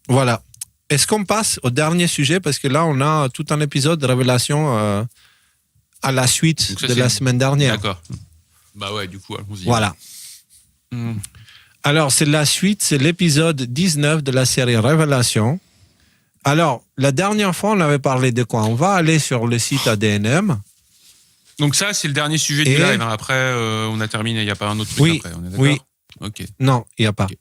Voilà. Est-ce qu'on passe au dernier sujet? Parce que là, on a tout un épisode de révélation à la suite de la semaine dernière. D'accord. Bah ouais, du coup, allons-y. Voilà. Alors, c'est la suite, c'est l'épisode 19 de la série Révélation. Alors, la dernière fois, on avait parlé de quoi? On va aller sur le site ADNM. Donc ça, c'est le dernier sujet du live. Après, on a terminé. Il n'y a pas un autre truc après. On est d'accord? Oui. Ok. Non, il n'y a pas. Okay.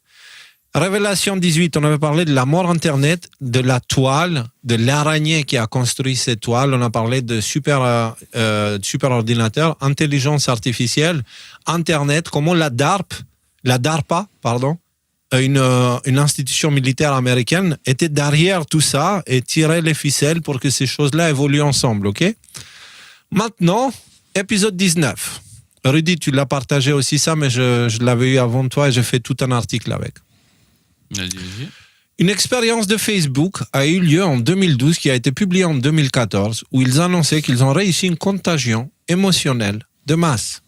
Révélation 18, on avait parlé de la mort Internet, de la toile, de l'araignée qui a construit cette toile. On a parlé de super ordinateur, intelligence artificielle, Internet, comment la DARPA, une institution militaire américaine, était derrière tout ça et tirait les ficelles pour que ces choses-là évoluent ensemble, ok? Maintenant, épisode 19. Rudy, tu l'as partagé aussi ça, mais je l'avais eu avant toi et j'ai fait tout un article avec. Vas-y. Une expérience de Facebook a eu lieu en 2012 qui a été publiée en 2014 où ils annonçaient qu'ils ont réussi une contagion émotionnelle de masse.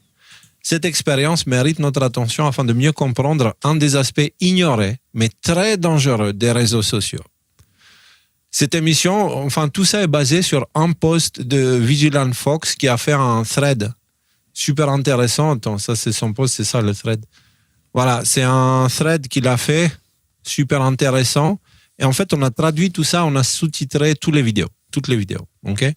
Cette expérience mérite notre attention afin de mieux comprendre un des aspects ignorés mais très dangereux des réseaux sociaux. Cette émission, tout ça est basé sur un post de Vigilant Fox qui a fait un thread super intéressant. Attends, ça c'est son post, c'est ça le thread. Voilà, c'est un thread qu'il a fait super intéressant. Et en fait, on a traduit tout ça, on a sous-titré toutes les vidéos. Ok?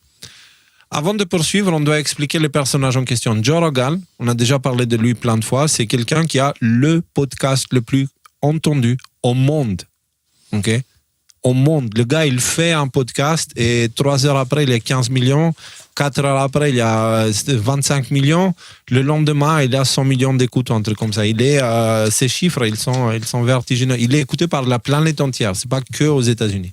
Avant de poursuivre, on doit expliquer le personnage en question. Joe Rogan, on a déjà parlé de lui plein de fois, c'est quelqu'un qui a le podcast le plus entendu au monde. Ok? Au monde. Le gars, il fait un podcast et 3 heures après, il y a 15 millions. 4 heures après, il y a 25 millions. Le lendemain, il a 100 millions d'écoutes, un truc comme ça. Ces chiffres, ils sont vertigineux. Il est écouté par la planète entière. C'est pas que aux États-Unis.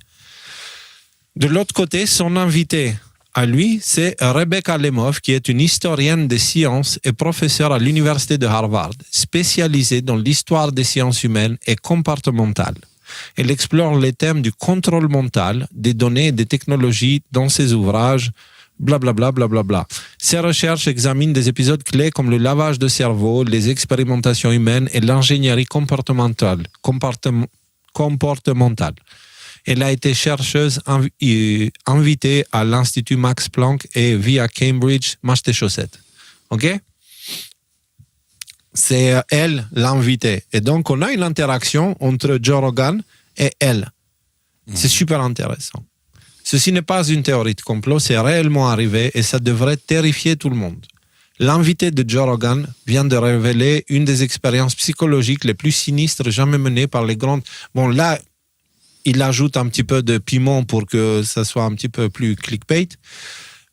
De l'autre côté, son invité à lui, c'est Rebecca Lemov, qui est une historienne des sciences et professeure à l'université de Harvard, spécialisée dans l'histoire des sciences humaines et comportementales. Elle explore les thèmes du contrôle mental, des données et des technologies dans ses ouvrages, blablabla. Ses recherches examinent des épisodes clés comme le lavage de cerveau, les expérimentations humaines et l'ingénierie comportementale. Elle a été chercheuse invitée à l'Institut Max Planck et via Cambridge, Massachusetts. OK? C'est elle l'invitée. Et donc, on a une interaction entre Joe Rogan et elle. C'est super intéressant. Ceci n'est pas une théorie de complot, c'est réellement arrivé et ça devrait terrifier tout le monde. L'invité de Joe Rogan vient de révéler une des expériences psychologiques les plus sinistres jamais menées par les grandes... Bon, là, il ajoute un petit peu de piment pour que ça soit un petit peu plus clickbait.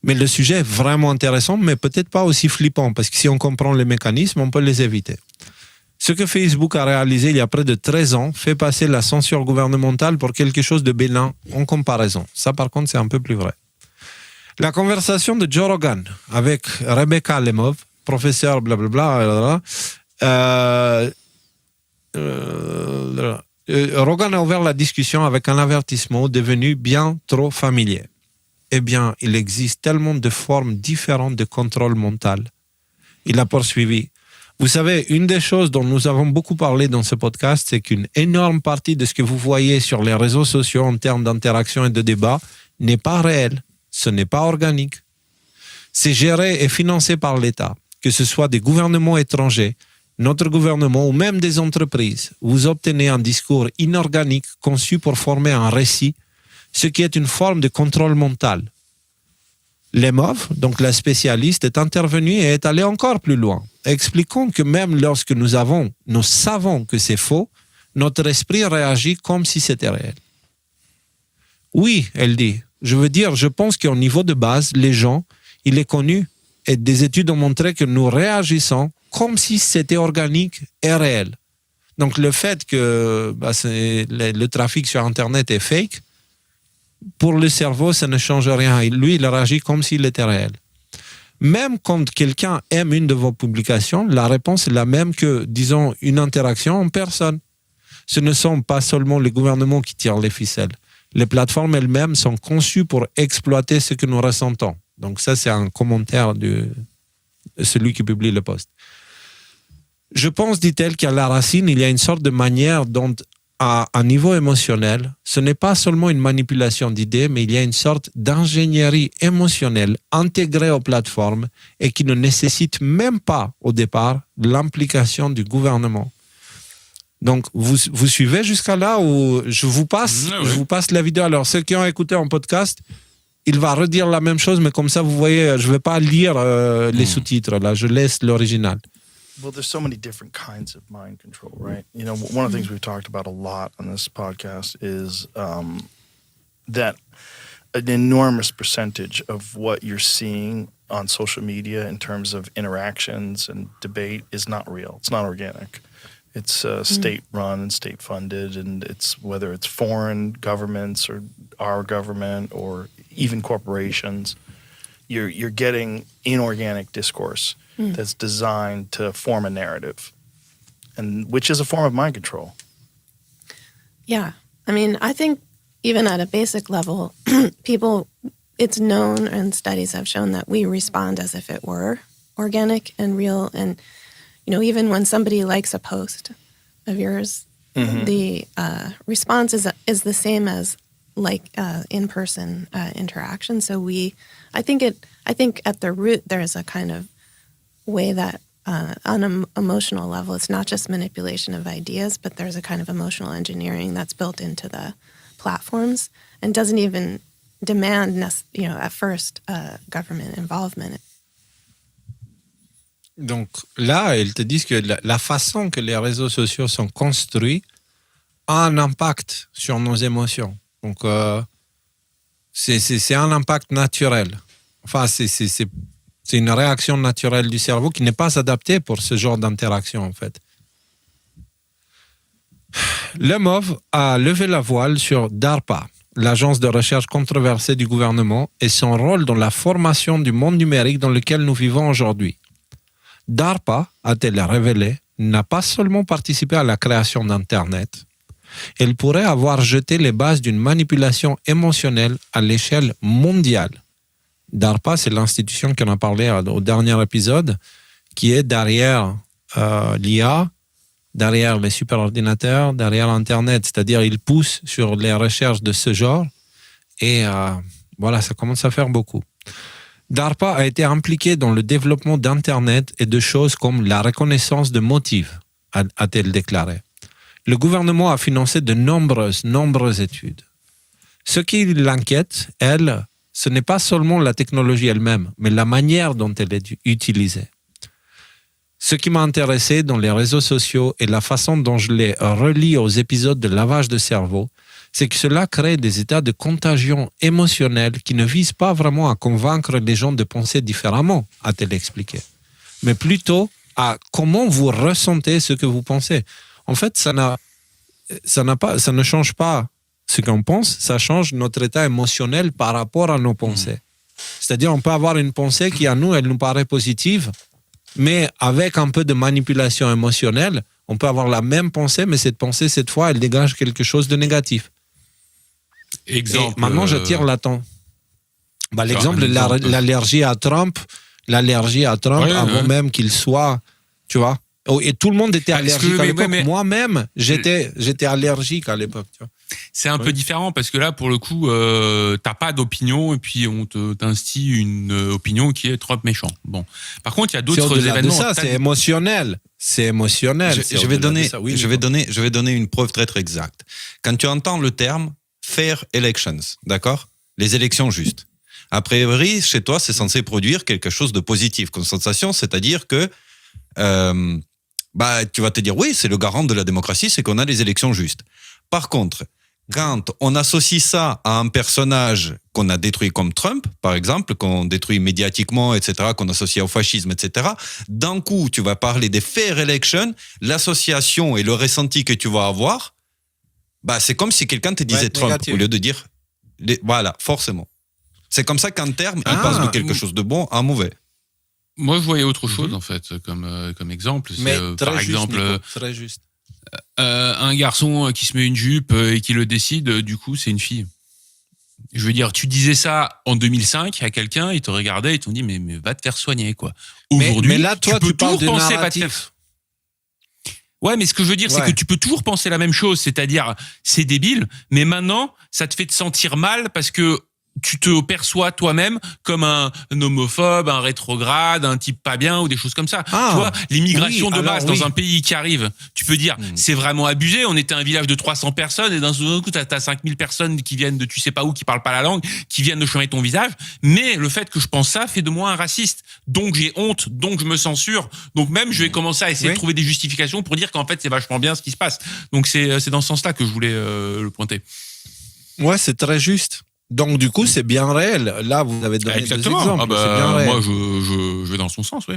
Mais le sujet est vraiment intéressant, mais peut-être pas aussi flippant, parce que si on comprend les mécanismes, on peut les éviter. Ce que Facebook a réalisé il y a près de 13 ans fait passer la censure gouvernementale pour quelque chose de bénin en comparaison. Ça, par contre, c'est un peu plus vrai. La conversation de Joe Rogan avec Rebecca Lemov, professeur blablabla, Rogan a ouvert la discussion avec un avertissement devenu bien trop familier. Eh bien, il existe tellement de formes différentes de contrôle mental. Il a poursuivi. Vous savez, une des choses dont nous avons beaucoup parlé dans ce podcast, c'est qu'une énorme partie de ce que vous voyez sur les réseaux sociaux en termes d'interaction et de débat n'est pas réel. Ce n'est pas organique. C'est géré et financé par l'État, que ce soit des gouvernements étrangers, notre gouvernement ou même des entreprises. Vous obtenez un discours inorganique conçu pour former un récit, ce qui est une forme de contrôle mental. Lemov, donc la spécialiste, est intervenue et est allée encore plus loin, expliquant que même lorsque nous savons que c'est faux, notre esprit réagit comme si c'était réel. Oui, elle dit, je pense qu'au niveau de base, les gens, il est connu, et des études ont montré que nous réagissons comme si c'était organique et réel. Donc le fait que le trafic sur Internet est fake, pour le cerveau, ça ne change rien. Lui, il réagit comme s'il était réel. Même quand quelqu'un aime une de vos publications, la réponse est la même que, disons, une interaction en personne. Ce ne sont pas seulement les gouvernements qui tirent les ficelles. Les plateformes elles-mêmes sont conçues pour exploiter ce que nous ressentons. Donc ça, c'est un commentaire de celui qui publie le post. Je pense, dit-elle, qu'à la racine, il y a une sorte de manière dont à un niveau émotionnel, ce n'est pas seulement une manipulation d'idées, mais il y a une sorte d'ingénierie émotionnelle intégrée aux plateformes et qui ne nécessite même pas au départ l'implication du gouvernement. Donc, vous suivez jusqu'à là où je vous passe la vidéo. Alors, ceux qui ont écouté en podcast, il va redire la même chose, mais comme ça, vous voyez, je ne vais pas lire les sous-titres. Là, je laisse l'original. Well, there's so many different kinds of mind control, right? You know, one of the things we've talked about a lot on this podcast is that an enormous percentage of what you're seeing on social media in terms of interactions and debate is not real. It's not organic. It's state-run and state-funded, and it's whether it's foreign governments or our government or even corporations, you're getting inorganic discourse that's designed to form a narrative, and which is a form of mind control. Yeah. I mean, I think even at a basic level, it's known and studies have shown that we respond as if it were organic and real. And, you know, even when somebody likes a post of yours, the response is the same as like in-person interaction. So I think at the root, there's a kind of way that on an emotional level, it's not just manipulation of ideas, but there's a kind of emotional engineering that's built into the platforms and doesn't even demand, you know, at first government involvement. Donc là, ils te disent que la façon que les réseaux sociaux sont construits a un impact sur nos émotions. Donc c'est un impact naturel. Enfin, c'est une réaction naturelle du cerveau qui n'est pas adaptée pour ce genre d'interaction, en fait. Le MOVE a levé la voile sur DARPA, l'agence de recherche controversée du gouvernement, et son rôle dans la formation du monde numérique dans lequel nous vivons aujourd'hui. DARPA, a-t-elle révélé, n'a pas seulement participé à la création d'Internet, elle pourrait avoir jeté les bases d'une manipulation émotionnelle à l'échelle mondiale. DARPA, c'est l'institution qu'on a parlé au dernier épisode, qui est derrière l'IA, derrière les superordinateurs, derrière Internet. C'est-à-dire, ils poussent sur les recherches de ce genre. Et voilà, ça commence à faire beaucoup. DARPA a été impliqué dans le développement d'Internet et de choses comme la reconnaissance de motifs, a-t-elle déclaré. Le gouvernement a financé de nombreuses études. Ce qui l'inquiète, ce n'est pas seulement la technologie elle-même, mais la manière dont elle est utilisée. Ce qui m'a intéressé dans les réseaux sociaux et la façon dont je les relie aux épisodes de lavage de cerveau, c'est que cela crée des états de contagion émotionnelle qui ne visent pas vraiment à convaincre les gens de penser différemment, a-t-elle expliqué, mais plutôt à comment vous ressentez ce que vous pensez. En fait, ça ne change pas ce qu'on pense, ça change notre état émotionnel par rapport à nos pensées. C'est-à-dire, on peut avoir une pensée qui, à nous, elle nous paraît positive, mais avec un peu de manipulation émotionnelle, on peut avoir la même pensée, mais cette pensée, cette fois, elle dégage quelque chose de négatif. Exemple. Et maintenant, je tire l'attente. L'exemple de l'allergie à Trump, avant même qu'il soit, tu vois. Et tout le monde était allergique à l'époque. Mais moi-même, j'étais allergique à l'époque. Tu vois. C'est un peu différent parce que là, pour le coup, t'as pas d'opinion et puis on t'instille une opinion qui est Trump méchant. Bon. Par contre, il y a d'autres événements. C'est émotionnel. C'est émotionnel. Je vais donner une preuve très très exacte. Quand tu entends le terme fair elections, d'accord, les élections justes. A priori, chez toi, c'est censé produire quelque chose de positif comme sensation, c'est-à-dire que tu vas te dire oui, c'est le garant de la démocratie, c'est qu'on a les élections justes. Par contre, quand on associe ça à un personnage qu'on a détruit comme Trump, par exemple, qu'on détruit médiatiquement, etc., qu'on associe au fascisme, etc., d'un coup, tu vas parler des fair elections, l'association et le ressenti que tu vas avoir, c'est comme si quelqu'un te disait Trump, négatif. Au lieu de dire... Voilà, forcément. C'est comme ça qu'en terme, il passe de quelque chose de bon à un mauvais. Moi, je voyais autre chose, en fait, comme exemple. Mais par juste, exemple, Nico, très juste. Un garçon qui se met une jupe et qui le décide, du coup, c'est une fille. Je veux dire, tu disais ça en 2005 à quelqu'un, il te regardait et t'ont dit, mais va te faire soigner, quoi. Aujourd'hui, mais là, toi, tu peux parles toujours penser, narratif. Ouais, mais ce que je veux dire, c'est Ouais. que tu peux toujours penser la même chose, c'est-à-dire, c'est débile, mais maintenant, ça te fait te sentir mal parce que tu te perçois toi-même comme un homophobe, un rétrograde, un type pas bien ou des choses comme ça. Ah, tu vois, l'immigration oui, de alors masse oui. dans un pays qui arrive, tu peux dire, c'est vraiment abusé, on était un village de 300 personnes et d'un seul coup, t'as 5000 personnes qui viennent de tu sais pas où, qui parlent pas la langue, qui viennent de changer ton visage, mais le fait que je pense ça fait de moi un raciste. Donc j'ai honte, donc je me censure, donc même je vais commencer à essayer Oui. de trouver des justifications pour dire qu'en fait c'est vachement bien ce qui se passe. Donc c'est dans ce sens-là que je voulais le pointer. Ouais, c'est très juste. Donc, du coup, c'est bien réel. Là, vous avez donné deux exemples. Ah c'est bien bah, réel. moi je vais dans son sens, oui.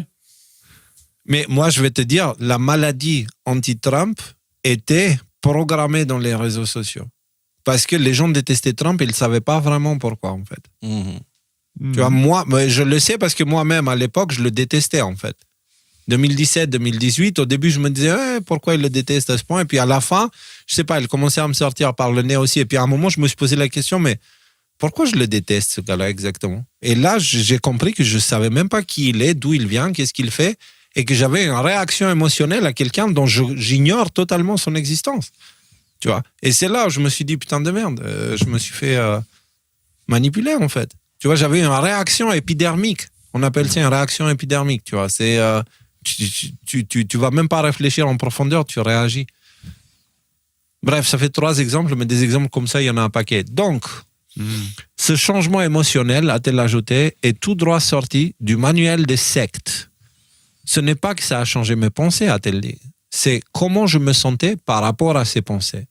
Mais moi, je vais te dire, la maladie anti-Trump était programmée dans les réseaux sociaux. Parce que les gens détestaient Trump et ils ne savaient pas vraiment pourquoi, en fait. Tu vois, moi, mais je le sais parce que moi-même, à l'époque, je le détestais, en fait. 2017, 2018, au début, je me disais, pourquoi il le déteste à ce point? Et puis à la fin, je sais pas, il commençait à me sortir par le nez aussi. Et puis à un moment, je me suis posé la question, mais pourquoi je le déteste, ce gars-là, exactement? Et là, j'ai compris que je savais même pas qui il est, d'où il vient, qu'est-ce qu'il fait, et que j'avais une réaction émotionnelle à quelqu'un dont j'ignore totalement son existence. Tu vois? Et c'est là où je me suis dit, putain de merde, je me suis fait manipuler, en fait. Tu vois, j'avais une réaction épidermique. On appelle ça une réaction épidermique, tu vois. C'est, tu vas même pas réfléchir en profondeur, tu réagis. Bref, ça fait 3 exemples, mais des exemples comme ça, il y en a un paquet. Donc, ce changement émotionnel, a-t-elle ajouté, est tout droit sorti du manuel des sectes. Ce n'est pas que ça a changé mes pensées, a-t-elle dit. C'est comment je me sentais par rapport à ces pensées.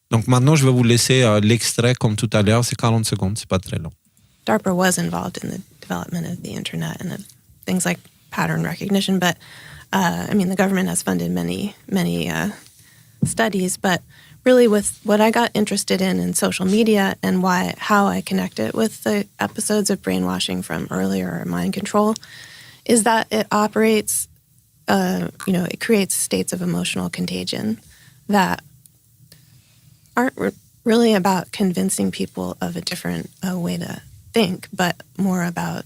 Donc maintenant, je vais vous laisser l'extrait comme tout à l'heure. C'est 40 secondes, c'est pas très long. DARPA was involved in the development of the internet and of things like pattern recognition, but I mean, the government has funded many studies, but really with what I got interested in social media and how I connect it with the episodes of brainwashing from earlier or mind control is that it operates, it creates states of emotional contagion that aren't really about convincing people of a different way to think, but more about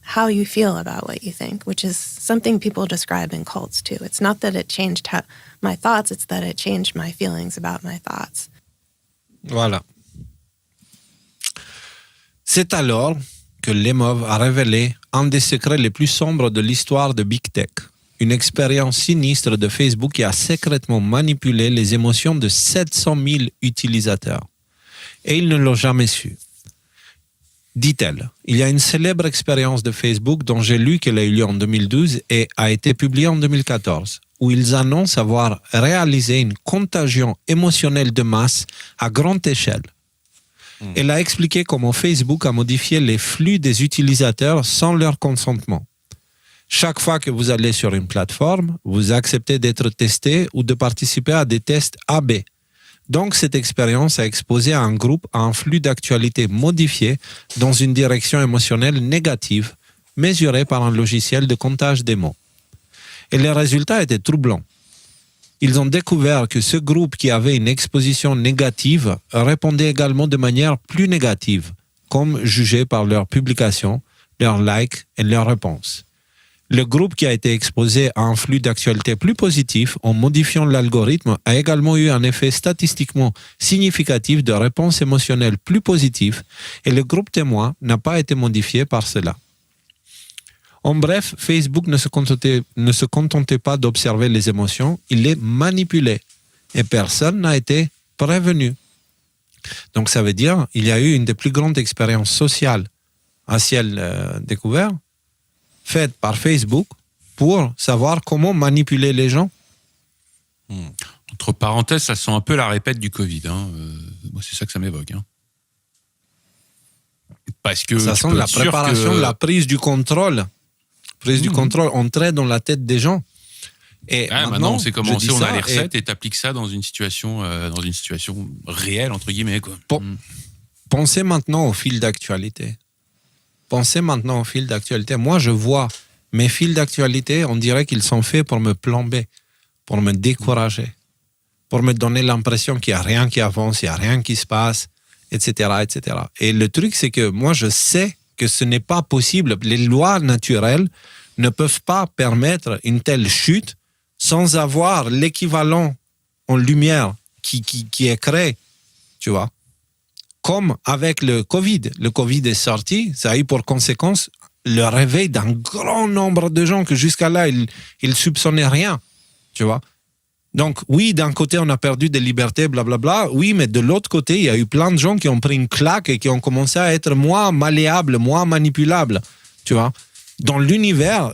how you feel about what you think, which is something people describe in cults too. It's not that it changed my thoughts, it's that it changed my feelings about my thoughts. Voilà. C'est alors que Lemov a révélé un des secrets les plus sombres de l'histoire de Big Tech. Une expérience sinistre de Facebook qui a secrètement manipulé les émotions de 700 000 utilisateurs. Et ils ne l'ont jamais su. Dit-elle, il y a une célèbre expérience de Facebook dont j'ai lu qu'elle a eu lieu en 2012 et a été publiée en 2014, où ils annoncent avoir réalisé une contagion émotionnelle de masse à grande échelle. Elle a expliqué comment Facebook a modifié les flux des utilisateurs sans leur consentement. Chaque fois que vous allez sur une plateforme, vous acceptez d'être testé ou de participer à des tests AB. Donc, cette expérience a exposé un groupe à un flux d'actualité modifié dans une direction émotionnelle négative, mesurée par un logiciel de comptage des mots. Et les résultats étaient troublants. Ils ont découvert que ce groupe qui avait une exposition négative répondait également de manière plus négative, comme jugé par leurs publications, leurs likes et leurs réponses. Le groupe qui a été exposé à un flux d'actualité plus positif en modifiant l'algorithme a également eu un effet statistiquement significatif de réponse émotionnelle plus positive et le groupe témoin n'a pas été modifié par cela. En bref, Facebook ne se contentait pas d'observer les émotions, il les manipulait et personne n'a été prévenu. Donc ça veut dire qu'il y a eu une des plus grandes expériences sociales à ciel découvert faite par Facebook pour savoir comment manipuler les gens. Entre parenthèses, ça sent un peu la répète du Covid. Moi, c'est ça que ça m'évoque. Parce que ça sent la préparation, la prise du contrôle. Prise du contrôle, entrer dans la tête des gens. Et maintenant, c'est commencé, on a les recettes et t'appliques ça dans une situation réelle, entre guillemets. Quoi. Pensez maintenant au fil d'actualité. Moi, je vois mes fils d'actualité, on dirait qu'ils sont faits pour me plomber, pour me décourager, pour me donner l'impression qu'il n'y a rien qui avance, il n'y a rien qui se passe, etc., etc. Et le truc, c'est que moi, je sais que ce n'est pas possible. Les lois naturelles ne peuvent pas permettre une telle chute sans avoir l'équivalent en lumière qui est créé, tu vois. Comme avec le Covid. Le Covid est sorti, ça a eu pour conséquence le réveil d'un grand nombre de gens que jusqu'à là, ils soupçonnaient rien, tu vois. Donc, oui, d'un côté, on a perdu des libertés, blablabla. Oui, mais de l'autre côté, il y a eu plein de gens qui ont pris une claque et qui ont commencé à être moins malléables, moins manipulables, tu vois. Dans l'univers,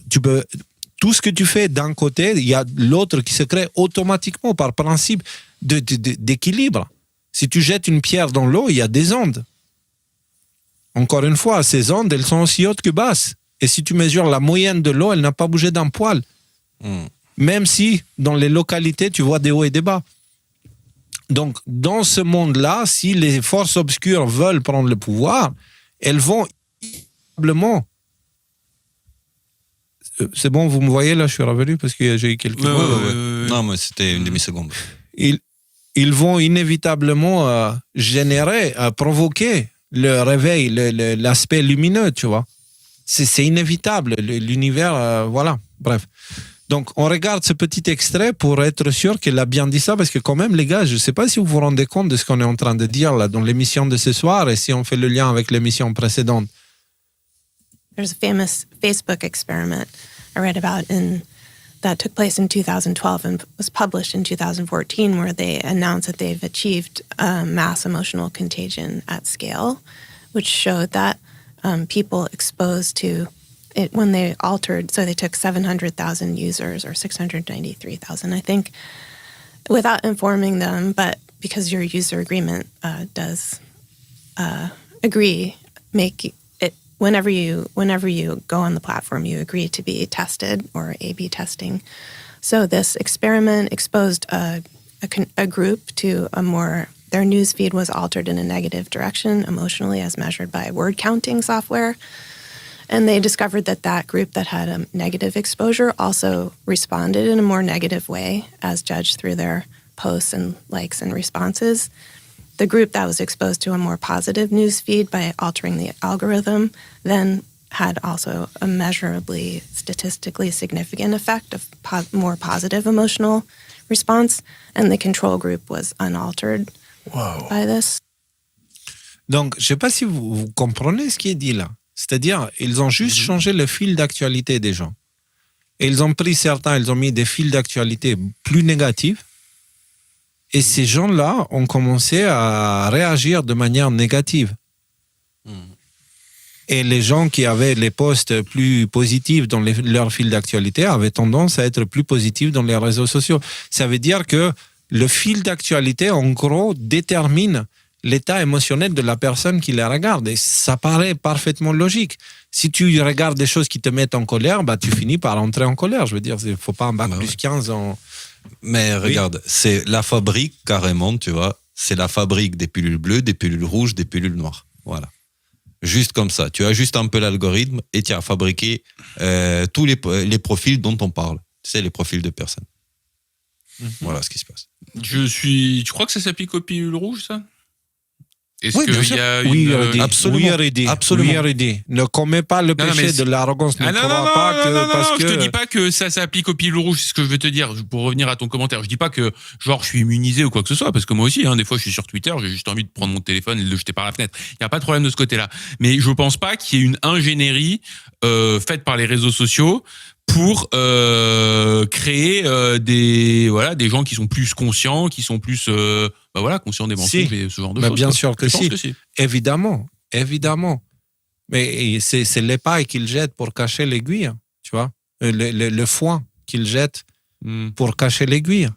tout ce que tu fais d'un côté, il y a l'autre qui se crée automatiquement par principe d'équilibre. Si tu jettes une pierre dans l'eau, il y a des ondes. Encore une fois, ces ondes, elles sont aussi hautes que basses. Et si tu mesures la moyenne de l'eau, elle n'a pas bougé d'un poil. Même si, dans les localités, tu vois des hauts et des bas. Donc, dans ce monde-là, si les forces obscures veulent prendre le pouvoir, elles vont inévitablement... C'est bon, vous me voyez là, je suis revenu parce que j'ai eu quelques... Non, mais c'était une demi-seconde. Ils vont inévitablement provoquer le réveil, l'aspect lumineux, tu vois. C'est inévitable, l'univers, voilà, bref. Donc, on regarde ce petit extrait pour être sûr qu'elle a bien dit ça, parce que quand même, les gars, je ne sais pas si vous vous rendez compte de ce qu'on est en train de dire là dans l'émission de ce soir, et si on fait le lien avec l'émission précédente. There's a famous Facebook experiment I read about that took place in 2012 and was published in 2014, where they announced that they've achieved mass emotional contagion at scale, which showed that people exposed to it when they altered, so they took 700,000 users or 693,000, I think, without informing them, but because your user agreement does agree, make it whenever you go on the platform, you agree to be tested or A/B testing. So this experiment exposed a group to their news feed was altered in a negative direction emotionally as measured by word counting software. And they discovered that group that had a negative exposure also responded in a more negative way as judged through their posts and likes and responses. The group that was exposed to a more positive news feed by altering the algorithm then had also a measurably statistically significant effect of more positive emotional response, and the control group was unaltered by this. Donc, je ne sais pas si vous comprenez ce qui est dit là. C'est-à-dire, ils ont juste changé le fil d'actualité des gens. Et ils ont pris certains, ils ont mis des fils d'actualité plus négatifs. Et ces gens-là ont commencé à réagir de manière négative. Et les gens qui avaient les posts plus positifs dans leur fil d'actualité avaient tendance à être plus positifs dans les réseaux sociaux. Ça veut dire que le fil d'actualité, en gros, détermine l'état émotionnel de la personne qui les regarde. Et ça paraît parfaitement logique. Si tu regardes des choses qui te mettent en colère, bah, tu finis par entrer en colère. Je veux dire, il ne faut pas un bac plus 15 en... Mais regarde, c'est la fabrique carrément, tu vois. C'est la fabrique des pilules bleues, des pilules rouges, des pilules noires. Voilà. Juste comme ça. Tu ajustes un peu l'algorithme et tu as fabriqué tous les profils dont on parle. Tu sais, les profils de personnes. Voilà ce qui se passe. Tu crois que ça s'applique aux pilules rouges, ça? Est-ce Oui, bien qu'il sûr. y a Oui, une... absolument. Ne commets pas le péché de l'arrogance. Ne crois pas que parce je que... te dis pas que ça s'applique aux pilules rouges, c'est ce que je veux te dire, pour revenir à ton commentaire. Je dis pas que, genre, je suis immunisé ou quoi que ce soit, parce que moi aussi, des fois, je suis sur Twitter, j'ai juste envie de prendre mon téléphone et de le jeter par la fenêtre. Il n'y a pas de problème de ce côté-là. Mais je pense pas qu'il y ait une ingénierie faite par les réseaux sociaux pour créer des gens qui sont plus conscients, qui sont plus conscients des mensonges et ce genre de choses. Bien sûr que je pense si. que si. Évidemment. Mais c'est l'épaille qu'il jette pour cacher l'aiguille, tu vois. Le foin qu'il jette pour cacher l'aiguille.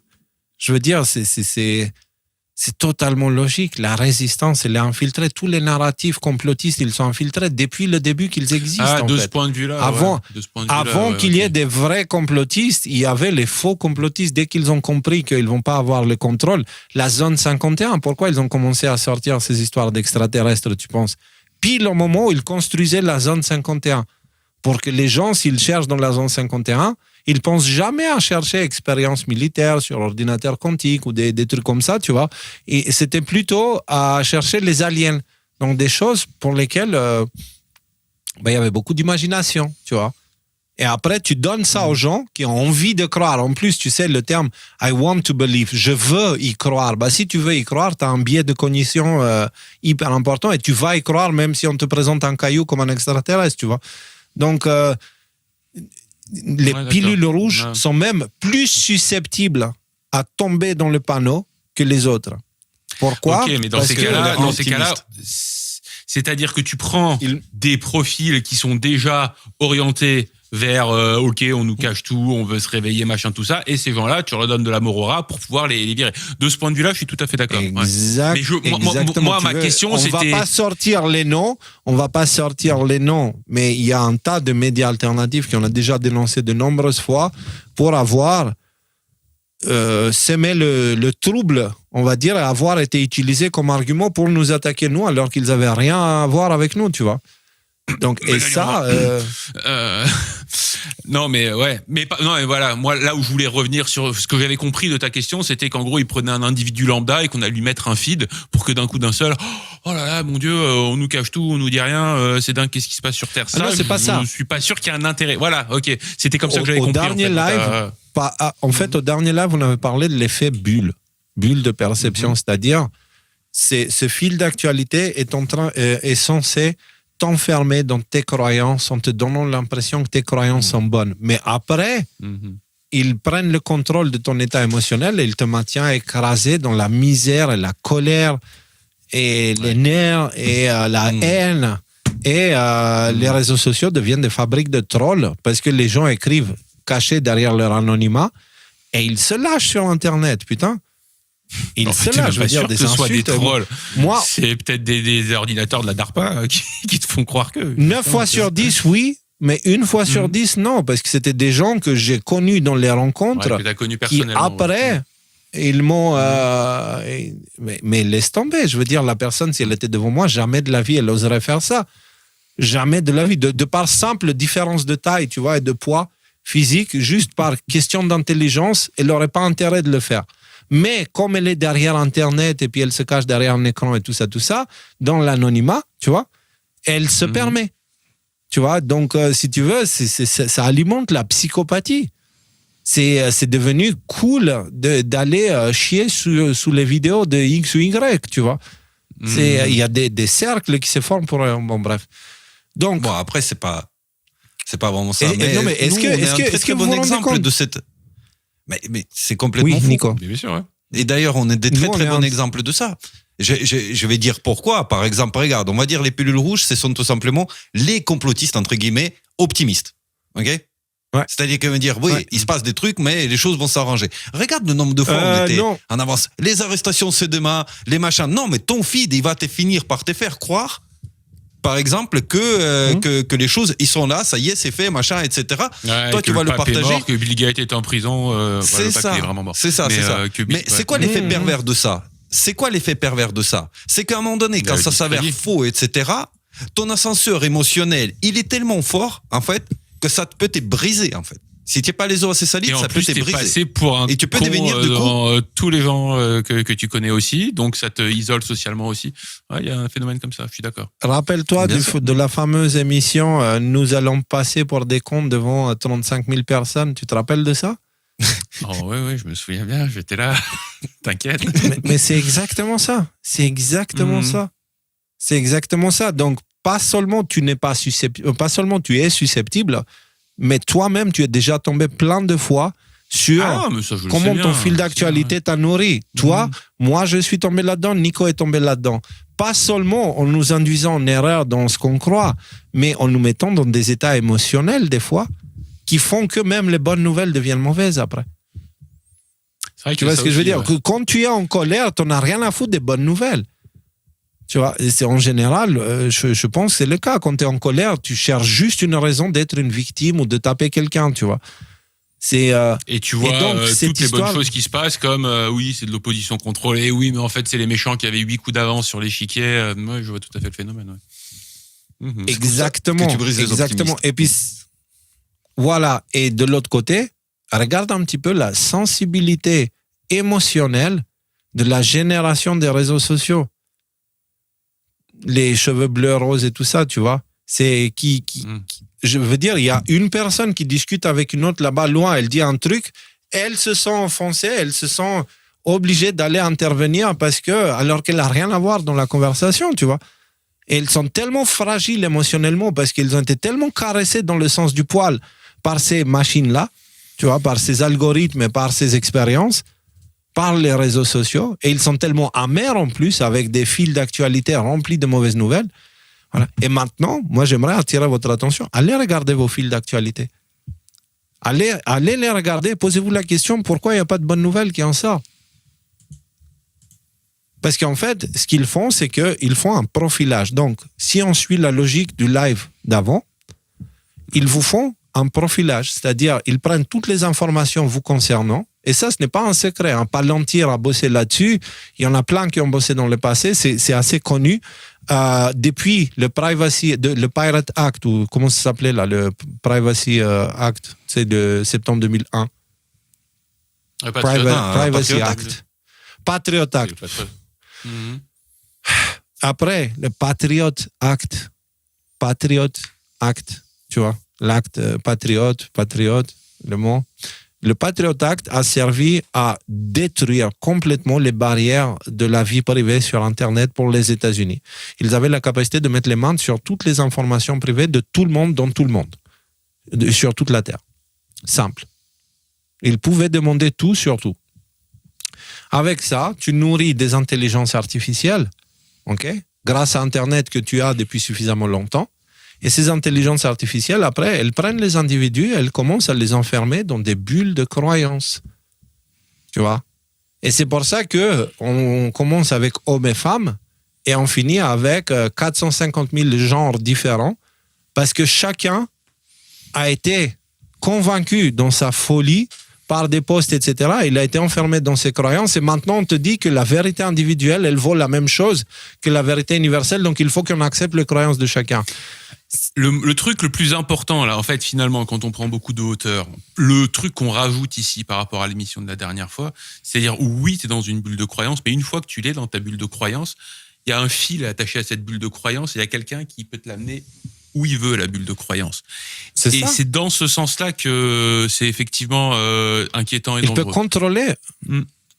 Je veux dire, c'est totalement logique. La résistance, elle est infiltrée. Tous les narratifs complotistes, ils sont infiltrés depuis le début qu'ils existent. Ce point de vue-là. Avant qu'il y ait des vrais complotistes, il y avait les faux complotistes. Dès qu'ils ont compris qu'ils ne vont pas avoir le contrôle, la zone 51, pourquoi ils ont commencé à sortir ces histoires d'extraterrestres, tu penses? Pile au moment où ils construisaient la zone 51. Pour que les gens, s'ils cherchent dans la zone 51, ils ne pensent jamais à chercher expérience militaire sur ordinateur quantique ou des trucs comme ça, tu vois. Et c'était plutôt à chercher les aliens. Donc des choses pour lesquelles il y avait beaucoup d'imagination, tu vois. Et après, tu donnes ça aux gens qui ont envie de croire. En plus, tu sais, le terme « I want to believe », je veux y croire. Bah, si tu veux y croire, tu as un biais de cognition hyper important et tu vas y croire même si on te présente un caillou comme un extraterrestre, tu vois. Donc, les pilules rouges sont même plus susceptibles à tomber dans le panneau que les autres. Pourquoi? Ok, mais dans ces cas-là, c'est-à-dire que tu prends des profils qui sont déjà orientés vers ok, on nous cache tout, on veut se réveiller, machin, tout ça, et ces gens-là, tu leur donnes de la morora pour pouvoir les virer. De ce point de vue-là, je suis tout à fait d'accord. Exact, Mais moi ma question, c'était... On va pas sortir les noms, mais il y a un tas de médias alternatifs qu'on a déjà dénoncé de nombreuses fois pour avoir s'aimer le trouble, on va dire, et avoir été utilisé comme argument pour nous attaquer nous, alors qu'ils n'avaient rien à voir avec nous, tu vois. Donc, et ça... non, mais ouais. Non, mais voilà. Moi, là où je voulais revenir sur ce que j'avais compris de ta question, c'était qu'en gros, il prenait un individu lambda et qu'on allait lui mettre un feed pour que d'un coup d'un seul, oh là là, mon Dieu, on nous cache tout, on nous dit rien, c'est dingue, qu'est-ce qui se passe sur Terre? Ça, non, c'est pas ça. Je suis pas sûr qu'il y ait un intérêt. Voilà, ok. C'était comme ça que j'avais compris. Au dernier live, au dernier live, on avait parlé de l'effet bulle de perception, c'est-à-dire, ce fil d'actualité est censé t'enfermer dans tes croyances en te donnant l'impression que tes croyances sont bonnes. Mais après, ils prennent le contrôle de ton état émotionnel et ils te maintiennent écrasé dans la misère et la colère et les nerfs et la haine. Et les réseaux sociaux deviennent des fabriques de trolls parce que les gens écrivent cachés derrière leur anonymat et ils se lâchent sur Internet, putain. Je veux dire, des insultes. Soit des trolls. Moi, c'est peut-être des ordinateurs de la DARPA qui te font croire que... 9 fois sur 10, oui, mais 1 fois sur 10, non, parce que c'était des gens que j'ai connus dans les rencontres, que t'as connu qui personnellement, après, ils m'ont... mais laisse tomber, je veux dire, la personne, si elle était devant moi, jamais de la vie, elle oserait faire ça. Jamais de la vie, de par simple différence de taille, tu vois, et de poids physique, juste par question d'intelligence, elle n'aurait pas intérêt de le faire. Mais comme elle est derrière Internet et puis elle se cache derrière un écran et tout ça, dans l'anonymat, tu vois, elle se permet. Tu vois, donc si tu veux, ça alimente la psychopathie. C'est devenu cool d'aller chier sous les vidéos de X ou Y, tu vois. Il y a des cercles qui se forment pour... Bon, bref. Donc, bon, après, c'est pas vraiment ça. Non, mais est-ce que bon exemple de cette... Mais c'est complètement fou. Nico. Bien sûr, ouais. Et d'ailleurs, on est des très bons exemples de ça. Je vais dire pourquoi. Par exemple, regarde, on va dire les pilules rouges, ce sont tout simplement les complotistes, entre guillemets, optimistes. OK? Ouais. C'est-à-dire qu'ils vont dire, oui, il se passe des trucs, mais les choses vont s'arranger. Regarde le nombre de fois où on était en avance. Les arrestations, c'est demain, les machins. Non, mais ton feed, il va finir par te faire croire, par exemple, que les choses, ils sont là, ça y est, c'est fait, machin, etc. Ouais, toi, tu vas le partager. Mort, que Bill Gates est en prison. C'est ça. Est vraiment mort. C'est ça. Mais c'est quoi l'effet pervers de ça? C'est quoi l'effet pervers de ça? C'est qu'à un moment donné, quand ça s'avère faux, etc., ton ascenseur émotionnel, il est tellement fort, en fait, que ça peut te briser, en fait. Si tu n'es pas les os assez solides, ça peut te briser. Passé pour un et tu peux devenir de devant tous les gens que tu connais aussi, donc ça te isole socialement aussi. Il y a un phénomène comme ça, je suis d'accord. Rappelle-toi de la fameuse émission Nous allons passer pour des cons devant 35 000 personnes. Tu te rappelles de ça? Oh oui, je me souviens bien, j'étais là. T'inquiète. Mais c'est exactement ça. C'est exactement ça. C'est exactement ça. Donc, pas seulement tu es susceptible, mais toi-même, tu es déjà tombé plein de fois sur comment ton fil d'actualité t'a nourri. Toi, moi, je suis tombé là-dedans, Nico est tombé là-dedans. Pas seulement en nous induisant en erreur dans ce qu'on croit, mais en nous mettant dans des états émotionnels, des fois, qui font que même les bonnes nouvelles deviennent mauvaises après. Tu vois ce que je veux dire? Que quand tu es en colère, tu n'as rien à foutre des bonnes nouvelles. Tu vois, c'est en général, je pense que c'est le cas. Quand tu es en colère, tu cherches juste une raison d'être une victime ou de taper quelqu'un, tu vois. Et tu vois toutes les bonnes choses qui se passent comme oui, c'est de l'opposition contrôlée, oui, mais en fait, c'est les méchants qui avaient 8 coups d'avance sur l'échiquier. Moi, je vois tout à fait le phénomène. Ouais. Exactement. Exactement. Et puis, voilà. Et de l'autre côté, regarde un petit peu la sensibilité émotionnelle de la génération des réseaux sociaux. Les cheveux bleus, roses et tout ça, tu vois. C'est je veux dire, il y a une personne qui discute avec une autre là-bas loin, elle dit un truc, elle se sent offensée, elle se sent obligée d'aller intervenir alors qu'elle n'a rien à voir dans la conversation, tu vois. Et ils sont tellement fragiles émotionnellement parce qu'ils ont été tellement caressés dans le sens du poil par ces machines-là, tu vois, par ces algorithmes et par ces expériences, par les réseaux sociaux. Et ils sont tellement amers en plus avec des fils d'actualité remplis de mauvaises nouvelles. Voilà. Et maintenant, moi, j'aimerais attirer votre attention. Allez regarder vos fils d'actualité. Allez les regarder. Posez-vous la question, pourquoi il n'y a pas de bonnes nouvelles qui en sortent? Parce qu'en fait, ce qu'ils font, c'est qu'ils font un profilage. Donc, si on suit la logique du live d'avant, ils vous font un profilage. C'est-à-dire, ils prennent toutes les informations vous concernant. Et ça, ce n'est pas un secret. Hein. Palantir a bossé là-dessus. Il y en a plein qui ont bossé dans le passé. C'est assez connu. Depuis le Pirate Act, ou comment ça s'appelait là, le Privacy Act, c'est de septembre 2001. Privacy Act. Patriot Act. Après, le Patriot Act, tu vois, l'acte patriote, le mot. Le Patriot Act a servi à détruire complètement les barrières de la vie privée sur Internet pour les États-Unis. Ils avaient la capacité de mettre les mains sur toutes les informations privées de tout le monde, dans tout le monde, sur toute la Terre. Simple. Ils pouvaient demander tout sur tout. Avec ça, tu nourris des intelligences artificielles, ok, grâce à Internet que tu as depuis suffisamment longtemps. Et ces intelligences artificielles, après, elles prennent les individus, elles commencent à les enfermer dans des bulles de croyances. Tu vois? Et c'est pour ça qu'on commence avec hommes et femmes et on finit avec 450 000 genres différents parce que chacun a été convaincu dans sa folie par des posts, etc. Il a été enfermé dans ses croyances et maintenant on te dit que la vérité individuelle, elle vaut la même chose que la vérité universelle, donc il faut qu'on accepte les croyances de chacun. Le truc le plus important, là, en fait, finalement, quand on prend beaucoup de hauteur, le truc qu'on rajoute ici par rapport à l'émission de la dernière fois, c'est-à-dire, oui, tu es dans une bulle de croyance, mais une fois que tu l'es dans ta bulle de croyance, il y a un fil attaché à cette bulle de croyance et il y a quelqu'un qui peut te l'amener où il veut, la bulle de croyance. Et c'est dans ce sens-là que c'est effectivement inquiétant et dangereux. Il peut contrôler.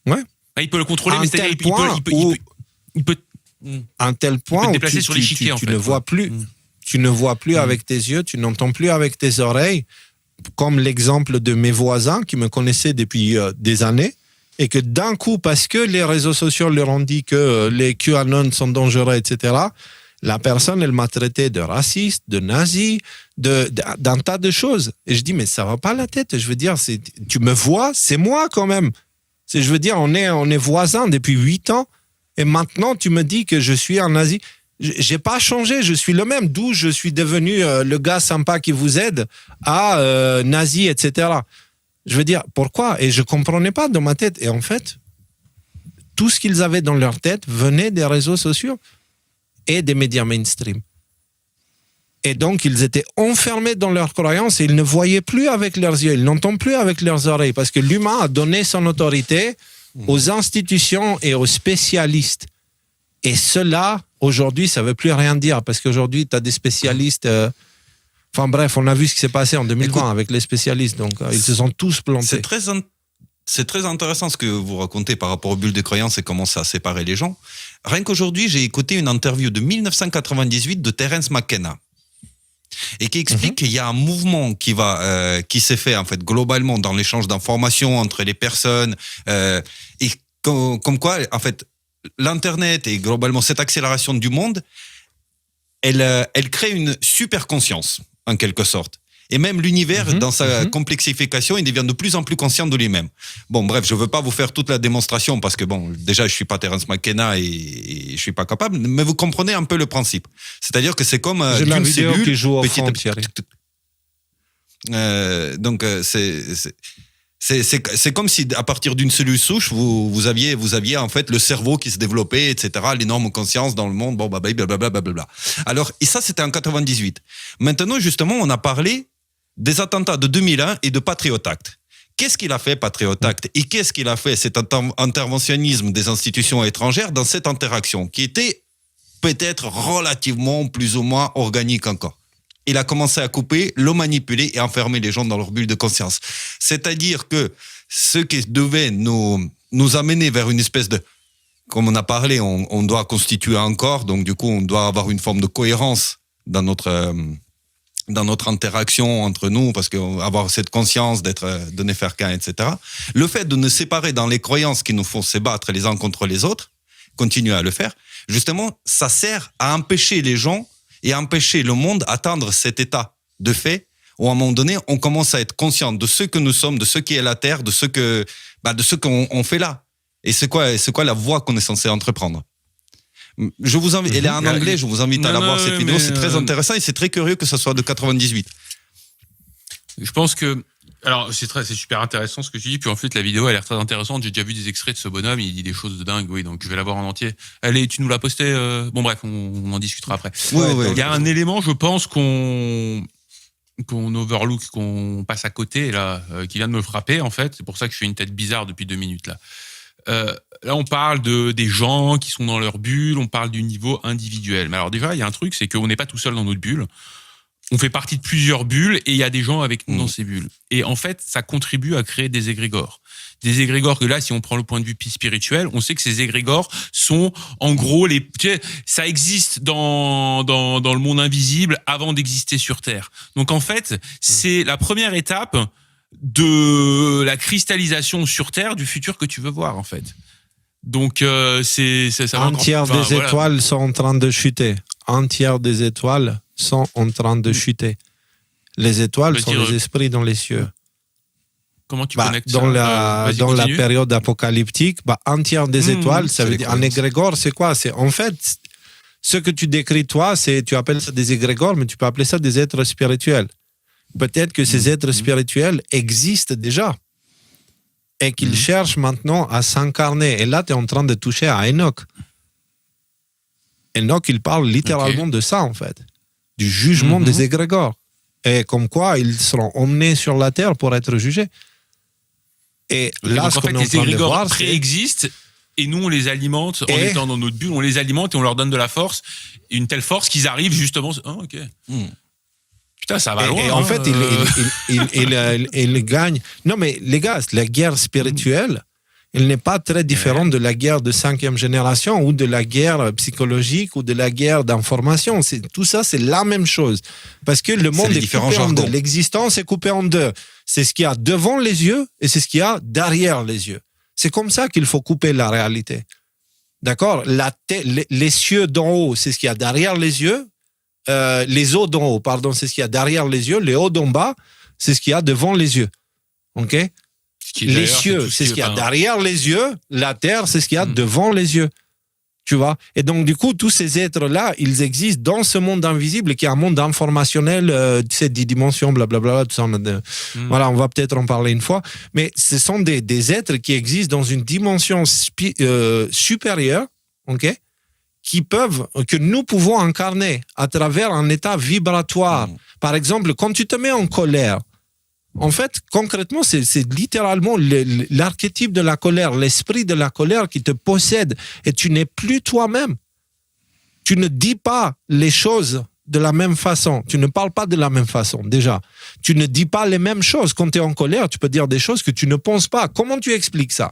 Ouais. Ah, il peut le contrôler, mais c'est-à-dire, il peut un tel point où tu ne vois plus. Tu ne vois plus avec tes yeux, tu n'entends plus avec tes oreilles, comme l'exemple de mes voisins qui me connaissaient depuis des années et que d'un coup, parce que les réseaux sociaux leur ont dit que les QAnon sont dangereux, etc., la personne, elle m'a traité de raciste, de nazi, d'un tas de choses. Et je dis, mais ça va pas la tête. Je veux dire, tu me vois, c'est moi quand même. Je veux dire, on est voisins depuis 8 ans et maintenant tu me dis que je suis un nazi. J'ai pas changé, je suis le même. D'où je suis devenu le gars sympa qui vous aide à nazi, etc. Je veux dire, pourquoi? Et je comprenais pas dans ma tête. Et en fait, tout ce qu'ils avaient dans leur tête venait des réseaux sociaux et des médias mainstream. Et donc, ils étaient enfermés dans leurs croyances et ils ne voyaient plus avec leurs yeux, ils n'entendent plus avec leurs oreilles parce que l'humain a donné son autorité aux institutions et aux spécialistes. Et cela, aujourd'hui, ça ne veut plus rien dire parce qu'aujourd'hui, tu as des spécialistes. Enfin bref, on a vu ce qui s'est passé en 2020 avec les spécialistes. Donc, ils se sont tous plantés. C'est très intéressant ce que vous racontez par rapport aux bulles de croyances et comment ça a séparé les gens. Rien qu'aujourd'hui, j'ai écouté une interview de 1998 de Terence McKenna et qui explique qu'il y a un mouvement qui s'est fait en fait globalement dans l'échange d'informations entre les personnes et comme quoi en fait l'Internet et globalement cette accélération du monde, elle crée une super conscience, en quelque sorte. Et même l'univers, dans sa complexification, il devient de plus en plus conscient de lui-même. Bon, bref, je ne veux pas vous faire toute la démonstration parce que, bon, déjà, je ne suis pas Terence McKenna et je ne suis pas capable, mais vous comprenez un peu le principe. C'est-à-dire que c'est comme une cellule qui joue au petite... donc, c'est comme si à partir d'une cellule souche vous aviez en fait le cerveau qui se développait, etc., l'énorme conscience dans le monde, bon blablabla. Alors et ça c'était en 98. Maintenant justement on a parlé des attentats de 2001 et de Patriot Act. Qu'est-ce qu'il a fait Patriot Act et qu'est-ce qu'il a fait cet interventionnisme des institutions étrangères dans cette interaction qui était peut-être relativement plus ou moins organique encore? il a commencé à couper, le manipuler et enfermer les gens dans leur bulle de conscience. C'est-à-dire que ce qui devait nous amener vers une espèce de... Comme on a parlé, on doit constituer un corps, donc du coup, on doit avoir une forme de cohérence dans notre interaction entre nous, parce qu'avoir cette conscience de ne faire qu'un, etc. Le fait de nous séparer dans les croyances qui nous font se battre les uns contre les autres, continuer à le faire, justement, ça sert à empêcher les gens et à empêcher le monde d'atteindre cet état de fait où à un moment donné, on commence à être conscient de ce que nous sommes, de ce qu'est la Terre, de ce qu'on fait là. Et c'est quoi la voie qu'on est censé entreprendre. Je vous invite, elle est en anglais, je vous invite à la voir cette vidéo, c'est très intéressant et c'est très curieux que ce soit de 98. Je pense que, alors c'est super intéressant ce que tu dis, puis en fait la vidéo a l'air très intéressante, j'ai déjà vu des extraits de ce bonhomme, il dit des choses de dingue, oui, donc je vais la voir en entier. Allez, tu nous l'as posté, bon bref, on en discutera après. Ouais. Il y a un élément, je pense, qu'on overlook, qu'on passe à côté, là, qui vient de me frapper, en fait, c'est pour ça que je fais une tête bizarre depuis 2 minutes, là. Là, on parle des gens qui sont dans leur bulle, on parle du niveau individuel. Mais alors déjà, il y a un truc, c'est qu'on n'est pas tout seul dans notre bulle. On fait partie de plusieurs bulles et il y a des gens avec nous dans ces bulles. Et en fait, ça contribue à créer des égrégores. Des égrégores que là, si on prend le point de vue spirituel, on sait que ces égrégores sont en gros ça existe dans le monde invisible avant d'exister sur Terre. Donc en fait, c'est la première étape de la cristallisation sur Terre du futur que tu veux voir, en fait. Donc, ça un tiers des étoiles sont en train de chuter. Un tiers des étoiles sont en train de chuter. Les étoiles sont les esprits dans les cieux. Comment tu connectes dans ça dans la période apocalyptique, un tiers des étoiles, ça veut dire un égrégore, c'est quoi? C'est en fait ce que tu décris toi, tu appelles ça des égrégores, mais tu peux appeler ça des êtres spirituels. Peut-être que ces êtres spirituels existent déjà et qu'ils cherchent maintenant à s'incarner. Et là, tu es en train de toucher à Enoch. Enoch, il parle littéralement de ça, en fait, du jugement des égrégores. Et comme quoi, ils seront emmenés sur la terre pour être jugés. Et là, ce qu'on est en train de voir, c'est... préexistent et nous, on les alimente en étant dans notre bulle. On les alimente et on leur donne de la force. Une telle force qu'ils arrivent justement... Ah, ok. Putain, ça va loin. Et en fait, il gagne. Non, mais les gars, la guerre spirituelle, elle n'est pas très différente de la guerre de 5e génération ou de la guerre psychologique ou de la guerre d'information. Tout ça, c'est la même chose. Parce que le monde est coupé en deux. L'existence est coupée en deux. C'est ce qu'il y a devant les yeux et c'est ce qu'il y a derrière les yeux. C'est comme ça qu'il faut couper la réalité. D'accord? Les cieux d'en haut, c'est ce qu'il y a derrière les yeux. Les eaux d'en haut, pardon, c'est ce qu'il y a derrière les yeux. Les eaux d'en bas, c'est ce qu'il y a devant les yeux. Ok? Les cieux, c'est ce qu'il y a derrière les yeux. La terre, c'est ce qu'il y a devant les yeux. Tu vois? Et donc, du coup, tous ces êtres-là, ils existent dans ce monde invisible qui est un monde informationnel, tu sais, 10 dimensions, blablabla, tout ça. Voilà, on va peut-être en parler une fois. Mais ce sont des êtres qui existent dans une dimension supérieure, ok? Que nous pouvons incarner à travers un état vibratoire. Par exemple, quand tu te mets en colère, en fait, concrètement, c'est littéralement l'archétype de la colère, l'esprit de la colère qui te possède et tu n'es plus toi-même. Tu ne dis pas les choses de la même façon. Tu ne parles pas de la même façon, déjà. Tu ne dis pas les mêmes choses. Quand tu es en colère, tu peux dire des choses que tu ne penses pas. Comment tu expliques ça?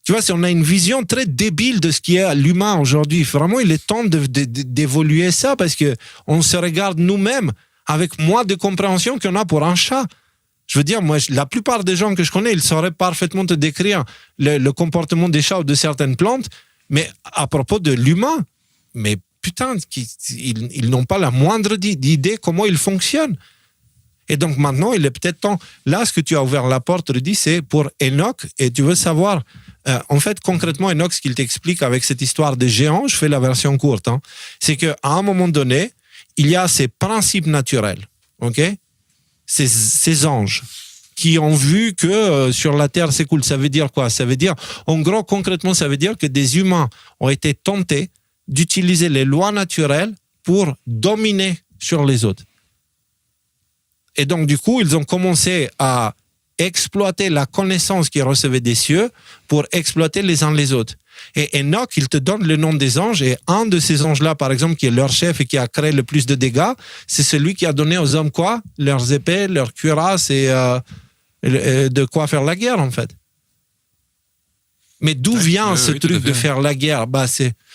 Tu vois, on a une vision très débile de ce qui est l'humain aujourd'hui. Vraiment, il est temps d'évoluer ça parce qu'on se regarde nous-mêmes avec moins de compréhension qu'on a pour un chat. Je veux dire, moi, la plupart des gens que je connais, ils sauraient parfaitement te décrire le comportement des chats ou de certaines plantes, mais à propos de l'humain, mais putain, ils n'ont pas la moindre idée comment ils fonctionnent. Et donc maintenant, il est peut-être temps. Là, ce que tu as ouvert la porte, Rudy, c'est pour Enoch, et tu veux savoir... en fait, concrètement, Enoch, ce qu'il t'explique avec cette histoire des géants, je fais la version courte, c'est qu'à un moment donné, il y a ces principes naturels, ok? Ces anges qui ont vu que sur la Terre, c'est cool. Ça veut dire quoi? Ça veut dire, en gros, concrètement, ça veut dire que des humains ont été tentés d'utiliser les lois naturelles pour dominer sur les autres. Et donc, du coup, ils ont commencé à exploiter la connaissance qu'ils recevaient des cieux pour exploiter les uns les autres. Et Enoch, il te donne le nom des anges, et un de ces anges-là, par exemple, qui est leur chef et qui a créé le plus de dégâts, c'est celui qui a donné aux hommes quoi? Leurs épées, leurs cuirasses et de quoi faire la guerre, en fait. Mais d'où vient ce truc de faire la guerre?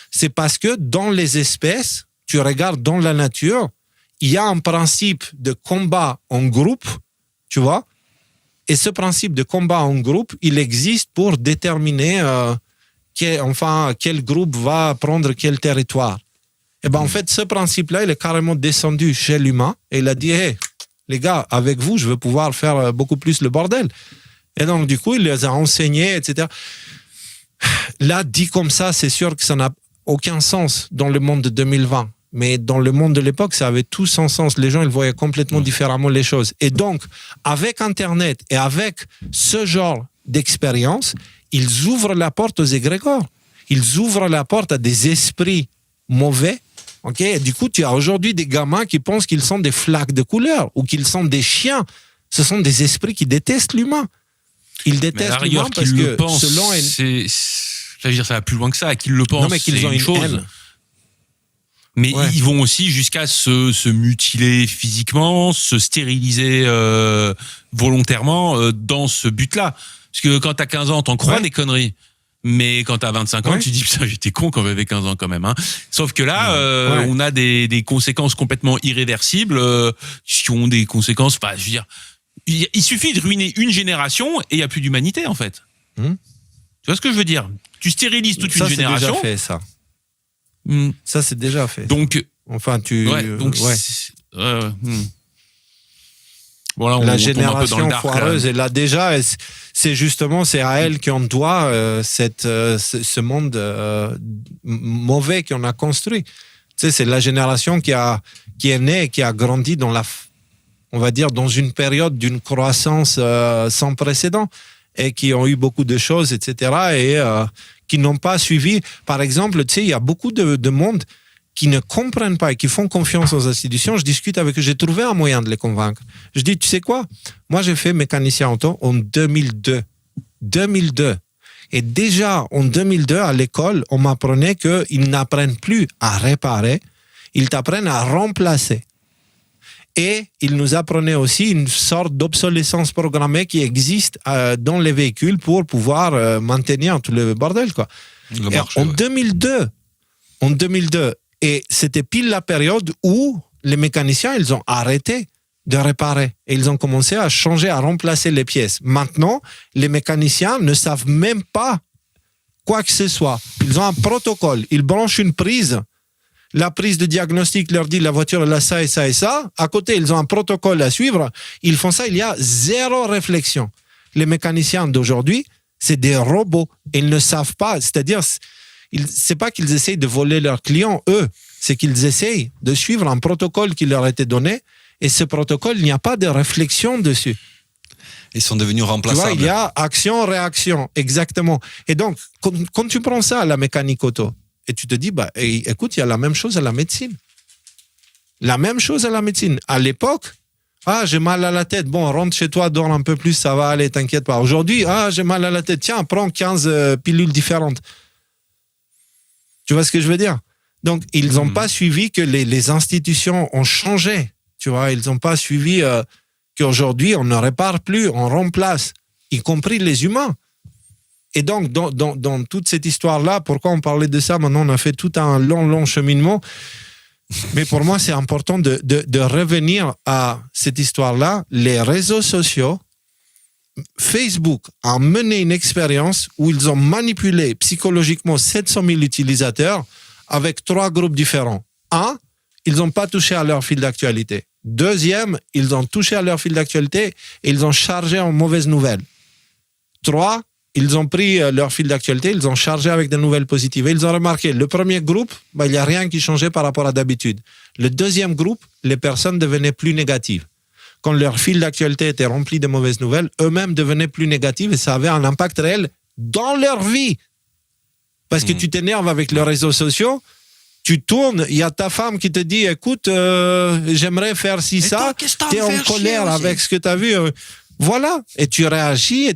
C'est parce que dans les espèces, tu regardes dans la nature, il y a un principe de combat en groupe, tu vois, et ce principe de combat en groupe, il existe pour déterminer quel groupe va prendre quel territoire. Et en fait, ce principe-là, il est carrément descendu chez l'humain et il a dit, hey, les gars, avec vous, je veux pouvoir faire beaucoup plus le bordel. Et donc, du coup, il les a enseignés, etc. Là, dit comme ça, c'est sûr que ça n'a aucun sens dans le monde de 2020. Mais dans le monde de l'époque, ça avait tout son sens. Les gens, ils voyaient complètement différemment les choses. Et donc, avec Internet et avec ce genre d'expérience, ils ouvrent la porte aux égrégores. Ils ouvrent la porte à des esprits mauvais. Okay? Et du coup, tu as aujourd'hui des gamins qui pensent qu'ils sont des flaques de couleur ou qu'ils sont des chiens. Ce sont des esprits qui détestent l'humain. Ils détestent l'humain parce que selon... Ça veut dire ça va plus loin que ça. Qu'ils le pensent, non, mais qu'ils ont une chose. haine. Mais ils vont aussi jusqu'à se mutiler physiquement, se stériliser volontairement dans ce but-là. Parce que quand t'as 15 ans, t'en crois des conneries. Mais quand t'as 25 ans, tu dis putain, j'étais con quand j'avais 15 ans quand même. Hein. Sauf que là, on a des conséquences complètement irréversibles qui ont des conséquences. Enfin, je veux dire, il suffit de ruiner une génération et il y a plus d'humanité en fait. Tu vois ce que je veux dire? Tu stérilises toute une génération. Ça, c'est déjà fait, ça. Ça, c'est déjà fait. Donc, enfin, Bon, là, la on génération tombe un peu dans le dark, foireuse, là. et là déjà, c'est à elle qu'on doit ce monde mauvais qu'on a construit. Tu sais, c'est la génération qui est née et qui a grandi on va dire, dans une période d'une croissance sans précédent et qui ont eu beaucoup de choses, etc. et qui n'ont pas suivi. Par exemple, tu sais, il y a beaucoup de monde qui ne comprennent pas et qui font confiance aux institutions. Je discute avec eux, j'ai trouvé un moyen de les convaincre. Je dis, tu sais quoi? Moi, j'ai fait mécanicien auto en 2002. 2002. Et déjà, en 2002, à l'école, on m'apprenait qu'ils n'apprennent plus à réparer, ils t'apprennent à remplacer. Et ils nous apprenaient aussi une sorte d'obsolescence programmée qui existe dans les véhicules pour pouvoir maintenir tout le bordel, quoi. En 2002, et c'était pile la période où les mécaniciens, ils ont arrêté de réparer et ils ont commencé à changer, à remplacer les pièces. Maintenant, les mécaniciens ne savent même pas quoi que ce soit. Ils ont un protocole, ils branchent une prise. La prise de diagnostic leur dit la voiture elle a ça et ça et ça. À côté, ils ont un protocole à suivre. Ils font ça, il y a zéro réflexion. Les mécaniciens d'aujourd'hui, c'est des robots. Ils ne savent pas, c'est-à-dire, c'est pas qu'ils essayent de voler leurs clients, eux. C'est qu'ils essayent de suivre un protocole qui leur a été donné. Et ce protocole, il n'y a pas de réflexion dessus. Ils sont devenus remplaçables. Tu vois, il y a action, réaction, exactement. Et donc, quand tu prends ça à la mécanique auto, et tu te dis, écoute, il y a la même chose à la médecine. La même chose à la médecine. À l'époque, j'ai mal à la tête. Bon, rentre chez toi, dors un peu plus, ça va aller, t'inquiète pas. Aujourd'hui, j'ai mal à la tête. Tiens, prends 15 pilules différentes. Tu vois ce que je veux dire? Donc, ils n'ont pas suivi que les institutions ont changé. Tu vois, ils n'ont pas suivi qu'aujourd'hui, on ne répare plus, on remplace, y compris les humains. Et donc, dans toute cette histoire-là, pourquoi on parlait de ça? Maintenant, on a fait tout un long cheminement. Mais pour moi, c'est important de revenir à cette histoire-là. Les réseaux sociaux, Facebook a mené une expérience où ils ont manipulé psychologiquement 700 000 utilisateurs avec 3 groupes différents. 1, ils n'ont pas touché à leur fil d'actualité. 2e, ils ont touché à leur fil d'actualité et ils ont chargé en mauvaises nouvelles. 3, ils ont pris leur fil d'actualité, ils ont chargé avec des nouvelles positives. Et ils ont remarqué, le premier groupe, il n'y a rien qui changeait par rapport à d'habitude. Le deuxième groupe, les personnes devenaient plus négatives. Quand leur fil d'actualité était rempli de mauvaises nouvelles, eux-mêmes devenaient plus négatifs et ça avait un impact réel dans leur vie. Parce que tu t'énerves avec les réseaux sociaux, tu tournes, il y a ta femme qui te dit, écoute, j'aimerais faire ci, ça, tu es en colère avec ce que tu as vu. Voilà, et tu réagis.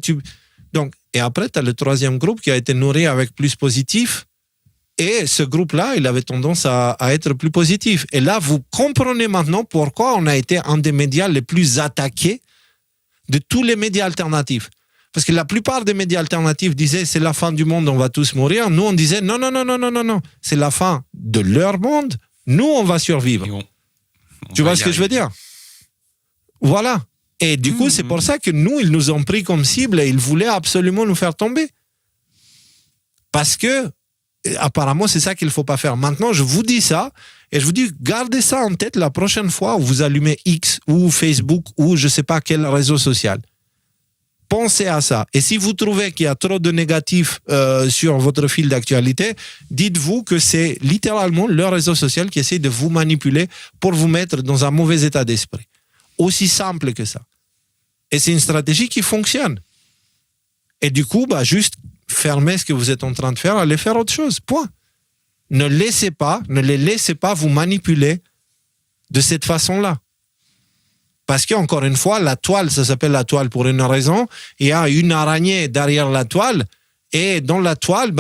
Donc, Et après, tu as le troisième groupe qui a été nourri avec plus positif. Et ce groupe-là, il avait tendance à être plus positif. Et là, vous comprenez maintenant pourquoi on a été un des médias les plus attaqués de tous les médias alternatifs. Parce que la plupart des médias alternatifs disaient c'est la fin du monde, on va tous mourir. Nous, on disait non, c'est la fin de leur monde. Nous, on va survivre. Tu vois ce que je veux dire? Voilà. Et du coup, c'est pour ça que nous, ils nous ont pris comme cible et ils voulaient absolument nous faire tomber. Parce que, apparemment, c'est ça qu'il ne faut pas faire. Maintenant, je vous dis ça et je vous dis, gardez ça en tête la prochaine fois où vous allumez X ou Facebook ou je ne sais pas quel réseau social. Pensez à ça. Et si vous trouvez qu'il y a trop de négatifs sur votre fil d'actualité, dites-vous que c'est littéralement le réseau social qui essaie de vous manipuler pour vous mettre dans un mauvais état d'esprit. Aussi simple que ça. Et c'est une stratégie qui fonctionne. Et du coup, juste fermez ce que vous êtes en train de faire, allez faire autre chose. Point. Ne les laissez pas vous manipuler de cette façon-là. Parce qu'encore une fois, la toile, ça s'appelle la toile pour une raison. Il y a une araignée derrière la toile. Et dans la toile,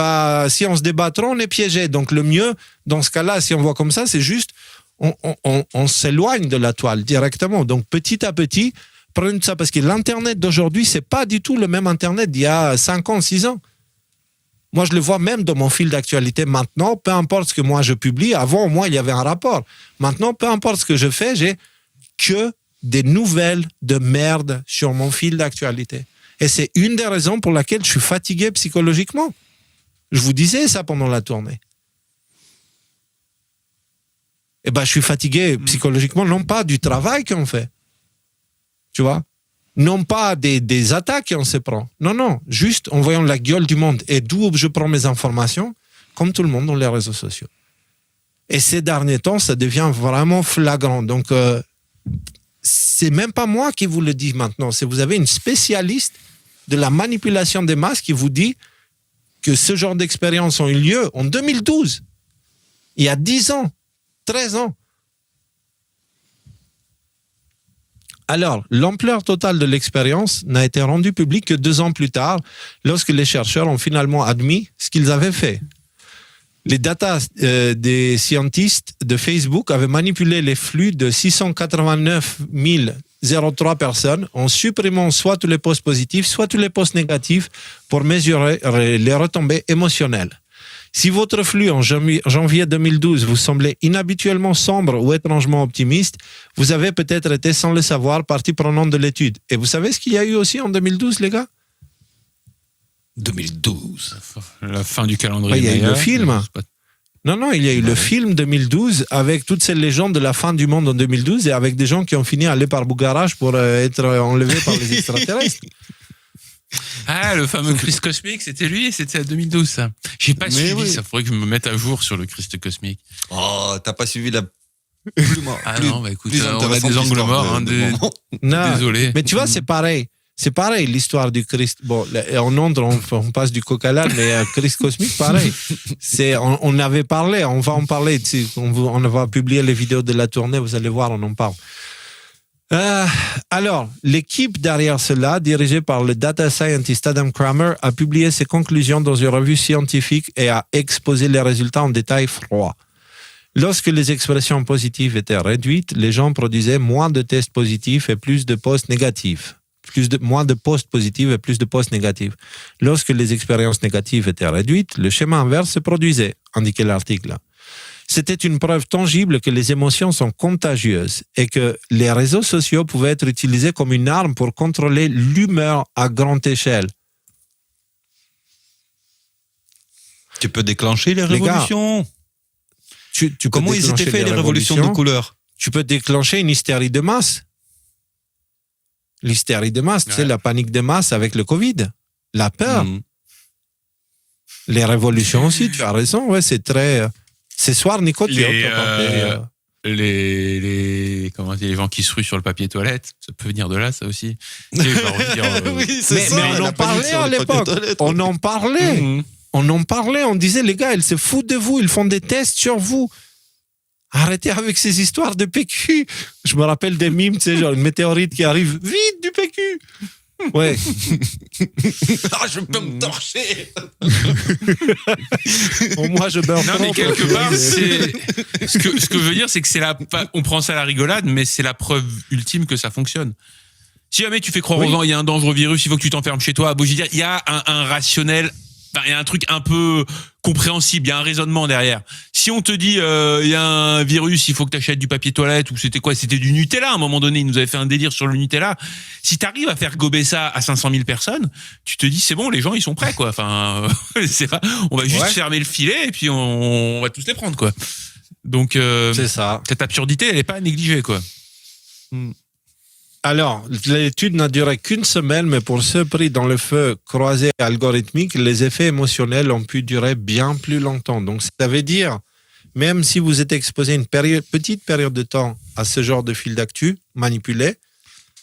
si on se débat trop, on est piégé. Donc le mieux, dans ce cas-là, si on voit comme ça, c'est juste, on s'éloigne de la toile directement. Donc petit à petit, prenez ça. Parce que l'Internet d'aujourd'hui, c'est pas du tout le même Internet d'il y a 5 ans, 6 ans. Moi, je le vois même dans mon fil d'actualité maintenant. Peu importe ce que moi je publie. Avant, au moins, il y avait un rapport. Maintenant, peu importe ce que je fais, j'ai que des nouvelles de merde sur mon fil d'actualité. Et c'est une des raisons pour laquelle je suis fatigué psychologiquement. Je vous disais ça pendant la tournée. Je suis fatigué psychologiquement, non pas du travail qu'on fait, tu vois, non pas des attaques qu'on se prend. Non, juste en voyant la gueule du monde et d'où je prends mes informations, comme tout le monde dans les réseaux sociaux. Et ces derniers temps, ça devient vraiment flagrant. Donc, c'est même pas moi qui vous le dis maintenant. C'est vous avez une spécialiste de la manipulation des masses qui vous dit que ce genre d'expériences ont eu lieu en 2012. Il y a 10 ans, 13 ans. Alors, l'ampleur totale de l'expérience n'a été rendue publique que 2 ans plus tard, lorsque les chercheurs ont finalement admis ce qu'ils avaient fait. Les data des scientifiques de Facebook avaient manipulé les flux de 689 003 personnes en supprimant soit tous les posts positifs, soit tous les posts négatifs pour mesurer les retombées émotionnelles. Si votre flux en janvier 2012 vous semblait inhabituellement sombre ou étrangement optimiste, vous avez peut-être été, sans le savoir, partie prenante de l'étude. Et vous savez ce qu'il y a eu aussi en 2012, les gars ? 2012. La fin du calendrier. Il y a eu le film. Non, il y a eu le film 2012 avec toutes ces légendes de la fin du monde en 2012 et avec des gens qui ont fini à aller par Bougarage pour être enlevés par les extraterrestres. Ah, le fameux Christ cosmique, c'était lui, c'était à 2012, ça. J'ai pas suivi, ça faudrait que je me mette à jour sur le Christ cosmique. Oh, t'as pas suivi la... non, écoute, on a des angles morts, désolé. Mais tu vois, c'est pareil. C'est pareil, l'histoire du Christ. Bon, on passe du coq à l'âne, mais Christ cosmique, pareil. On avait parlé, on va en parler. On va publier les vidéos de la tournée, vous allez voir, on en parle. Alors, l'équipe derrière cela, dirigée par le data scientist Adam Kramer, a publié ses conclusions dans une revue scientifique et a exposé les résultats en détail froid. Lorsque les expressions positives étaient réduites, les gens produisaient moins de tests positifs et plus de posts négatifs. Moins de posts positifs et plus de posts négatifs. Lorsque les expériences négatives étaient réduites, le schéma inverse se produisait, indiquait l'article. C'était une preuve tangible que les émotions sont contagieuses et que les réseaux sociaux pouvaient être utilisés comme une arme pour contrôler l'humeur à grande échelle. Tu peux déclencher les révolutions. Tu peux Comment ils étaient faits, les révolutions de couleur? Tu peux déclencher une hystérie de masse. L'hystérie de masse, tu sais, la panique de masse avec le Covid, la peur. Les révolutions aussi, tu as raison, ouais, c'est très... Ce soir, Nico, tu as les gens qui se ruent sur le papier toilette, ça peut venir de là, ça aussi. Oui, c'est ça, mais on en parlait à l'époque. On en parlait. On disait, les gars, ils se foutent de vous, ils font des tests sur vous. Arrêtez avec ces histoires de PQ. Je me rappelle des mimes, tu sais, genre une météorite qui arrive, vite du PQ. Ouais. Ah, je peux me torcher. Bon, moi, je beurre Non, trop, mais quelque toi, part, tu vois, c'est ce que je veux dire, c'est que on prend ça à la rigolade, mais c'est la preuve ultime que ça fonctionne. Si jamais tu fais croire aux gens, il y a un dangereux virus, il faut que tu t'enfermes chez toi. Bon, je veux dire, il y a un rationnel, il y a un truc un peu compréhensible, il y a un raisonnement derrière. Si on te dit, il y a un virus, il faut que tu achètes du papier toilette, ou c'était quoi? C'était du Nutella, à un moment donné, ils nous avaient fait un délire sur le Nutella. Si tu arrives à faire gober ça à 500 000 personnes, tu te dis, c'est bon, les gens, ils sont prêts, quoi. Enfin, on va juste fermer le filet, et puis on va tous les prendre, quoi. Donc, c'est ça. cette absurdité, elle est pas à négliger, quoi. Alors, l'étude n'a duré qu'une semaine, mais pour ceux pris dans le feu croisé algorithmique, les effets émotionnels ont pu durer bien plus longtemps. Donc, ça veut dire, même si vous êtes exposé une petite période de temps à ce genre de fil d'actu manipulé,